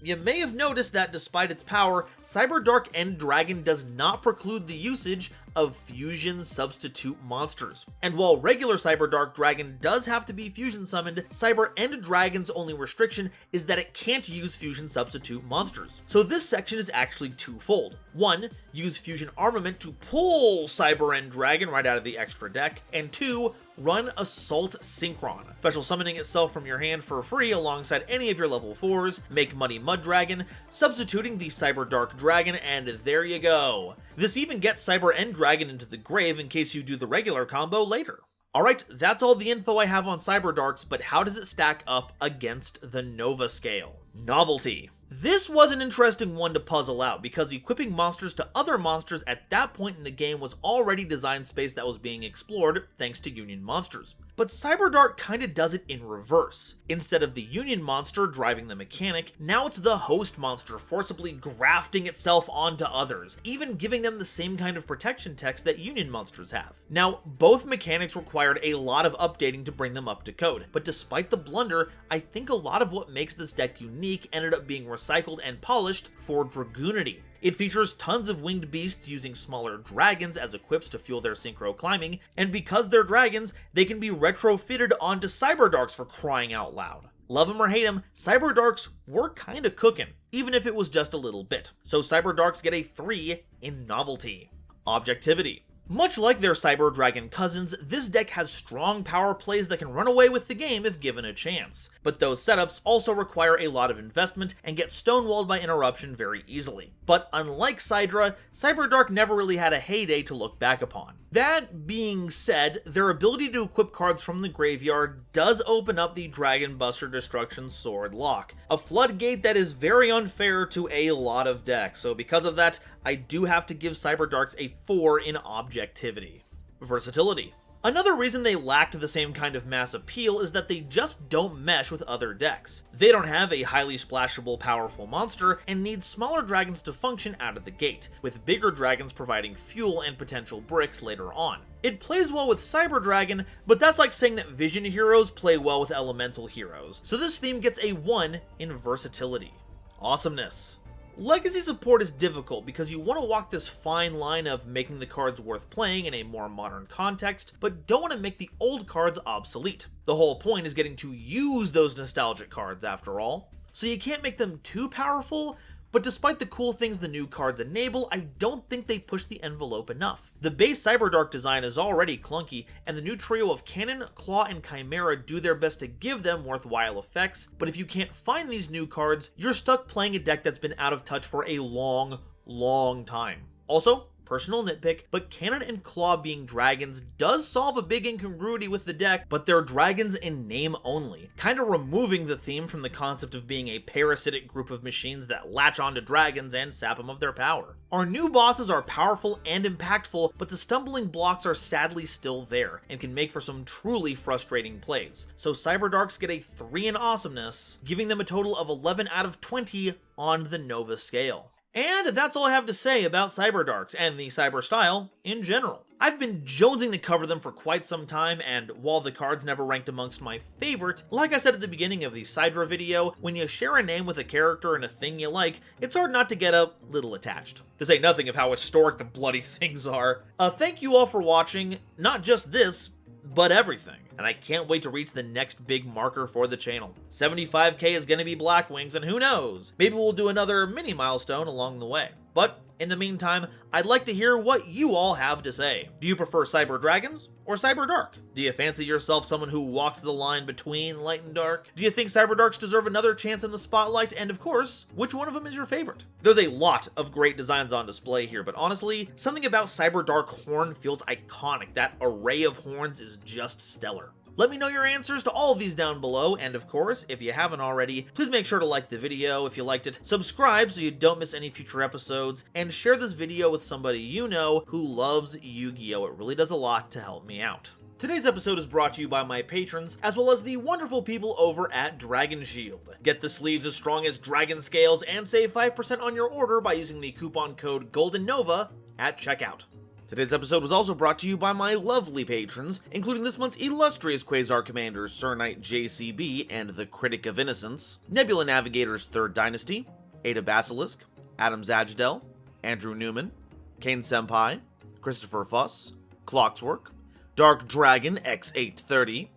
you may have noticed that despite its power, Cyberdark End Dragon does not preclude the usage of fusion substitute monsters. And while regular Cyberdark Dragon does have to be fusion summoned, Cyber End Dragon's only restriction is that it can't use fusion substitute monsters. So this section is actually twofold. 1, use fusion armament to pull Cyber End Dragon right out of the extra deck, and 2, run Assault Synchron, special summoning itself from your hand for free alongside any of your level 4s, make Muddy Mud Dragon, substituting the Cyberdark Dragon, and there you go. This even gets Cyber End Dragon into the grave in case you do the regular combo later. Alright, that's all the info I have on Cyberdarks, but how does it stack up against the Nova scale? Novelty. This was an interesting one to puzzle out because equipping monsters to other monsters at that point in the game was already design space that was being explored thanks to Union monsters. But Cyberdark kinda does it in reverse. Instead of the Union monster driving the mechanic, now it's the host monster forcibly grafting itself onto others, even giving them the same kind of protection text that Union monsters have. Now, both mechanics required a lot of updating to bring them up to code, but despite the blunder, I think a lot of what makes this deck unique ended up being recycled and polished for Dragoonity. It features tons of winged beasts using smaller dragons as equips to fuel their synchro climbing, and because they're dragons, they can be retrofitted onto Cyberdarks for crying out loud. Love 'em or hate 'em, Cyberdarks were kinda cooking, even if it was just a little bit. So Cyberdarks get a 3 in novelty. Objectivity. Much like their Cyber Dragon cousins, this deck has strong power plays that can run away with the game if given a chance. But those setups also require a lot of investment and get stonewalled by interruption very easily. But unlike Sidra, Cyberdark never really had a heyday to look back upon. That being said, their ability to equip cards from the graveyard does open up the Dragon Buster Destruction Sword lock, a floodgate that is very unfair to a lot of decks, so because of that, I do have to give Cyberdarks a 4 in objectivity. Versatility. Another reason they lacked the same kind of mass appeal is that they just don't mesh with other decks. They don't have a highly splashable powerful monster and need smaller dragons to function out of the gate, with bigger dragons providing fuel and potential bricks later on. It plays well with Cyber Dragon, but that's like saying that Vision heroes play well with Elemental heroes, so this theme gets a 1 in versatility. Awesomeness. Legacy support is difficult because you want to walk this fine line of making the cards worth playing in a more modern context, but don't want to make the old cards obsolete. The whole point is getting to use those nostalgic cards after all. So you can't make them too powerful, but despite the cool things the new cards enable, I don't think they push the envelope enough. The base Cyberdark design is already clunky, and the new trio of Cannon, Claw, and Chimera do their best to give them worthwhile effects, but if you can't find these new cards, you're stuck playing a deck that's been out of touch for a long time. Also, Personal nitpick, but Cannon and Claw being dragons does solve a big incongruity with the deck, but they're dragons in name only, kinda removing the theme from the concept of being a parasitic group of machines that latch onto dragons and sap them of their power. Our new bosses are powerful and impactful, but the stumbling blocks are sadly still there, and can make for some truly frustrating plays. So Cyberdarks get a 3 in awesomeness, giving them a total of 11 out of 20 on the Nova scale. And that's all I have to say about Cyberdarks and the Cyber style in general. I've been jonesing to cover them for quite some time, and while the cards never ranked amongst my favorite, like I said at the beginning of the Cydra video, when you share a name with a character and a thing you like, it's hard not to get a little attached. To say nothing of how historic the bloody things are. Thank you all for watching, not just this, but everything. And I can't wait to reach the next big marker for the channel. 75k is gonna be Blackwings, and who knows, maybe we'll do another mini milestone along the way. But in the meantime, I'd like to hear what you all have to say. Do you prefer Cyber Dragons or Cyberdark? Do you fancy yourself someone who walks the line between light and dark? Do you think Cyberdarks deserve another chance in the spotlight? And of course, which one of them is your favorite? There's a lot of great designs on display here, but honestly, something about Cyberdark Horn feels iconic. That array of horns is just stellar. Let me know your answers to all of these down below, and of course, if you haven't already, please make sure to like the video if you liked it, subscribe so you don't miss any future episodes, and share this video with somebody you know who loves Yu-Gi-Oh! It really does a lot to help me out. Today's episode is brought to you by my patrons, as well as the wonderful people over at Dragon Shield. Get the sleeves as strong as dragon scales and save 5% on your order by using the coupon code GoldenNova at checkout. Today's episode was also brought to you by my lovely patrons, including this month's illustrious Quasar Commanders Sir Knight JCB and the Critic of Innocence, Nebula Navigators 3rd Dynasty, Ada Basilisk, Adam Zajdel, Andrew Newman, Kane Senpai, Christopher Fuss, Clockswork, Dark Dragon X830,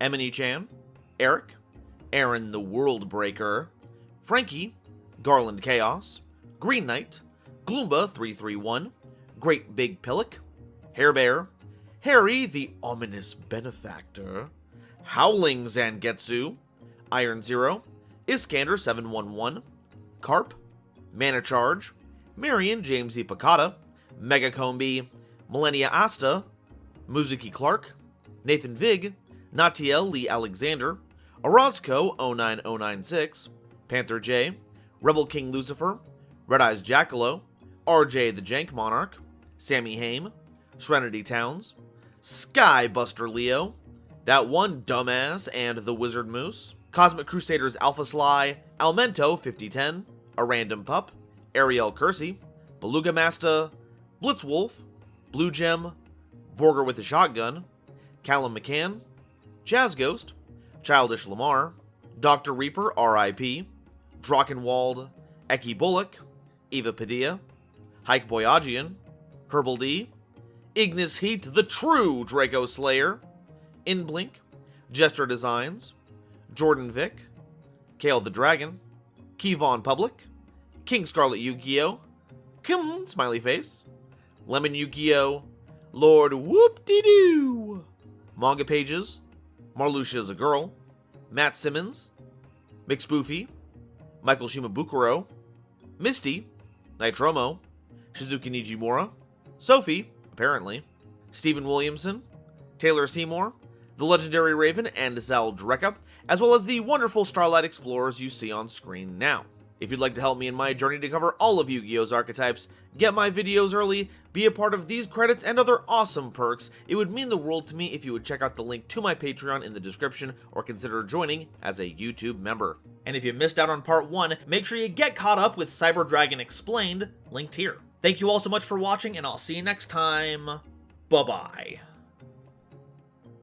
Emony Chan, Eric, Aaron the World Breaker, Frankie, Garland Chaos, Green Knight, Gloomba 331, Great Big Pillock, Hairbear, Harry the Ominous Benefactor, Howling Zangetsu, Iron Zero, Iskander 711, Carp, Mana Charge, Marion James E. Picata, Mega Combi, Millennia Asta, Muzuki Clark, Nathan Vig, Natiel Lee Alexander, Orozco 09096, Panther J, Rebel King Lucifer, Red Eyes Jackalow, RJ the Jank Monarch, Sammy Haim, Serenity Towns, Skybuster Leo, That One Dumbass and the Wizard Moose, Cosmic Crusaders Alpha Sly, Almento 5010, A Random Pup, Ariel Kersey, Beluga Masta, Blitzwolf, Blue Gem, Borger with a Shotgun, Callum McCann, Jazz Ghost, Childish Lamar, Dr. Reaper RIP, Drachenwald, Eki Bullock, Eva Padilla, Hike Boyagian, Herbal D, Ignis Heat, the true Draco Slayer, Inblink, Jester Designs, Jordan Vick, Kale the Dragon, Kevon Public, King Scarlet Yu-Gi-Oh, Kim Smiley Face, Lemon Yu-Gi-Oh, Lord Whoop-De-Doo, Manga Pages, Marluxia's a Girl, Matt Simmons, McSpoofy, Michael Shimabukuro, Misty, Nitromo, Shizuki Nijimura, Sophie, apparently, Stephen Williamson, Taylor Seymour, the legendary Raven, and Zal Dreka, as well as the wonderful Starlight Explorers you see on screen now. If you'd like to help me in my journey to cover all of Yu-Gi-Oh's archetypes, get my videos early, be a part of these credits and other awesome perks, it would mean the world to me if you would check out the link to my Patreon in the description or consider joining as a YouTube member. And if you missed out on part 1, make sure you get caught up with Cyber Dragon Explained, linked here. Thank you all so much for watching, and I'll see you next time. Bye-bye.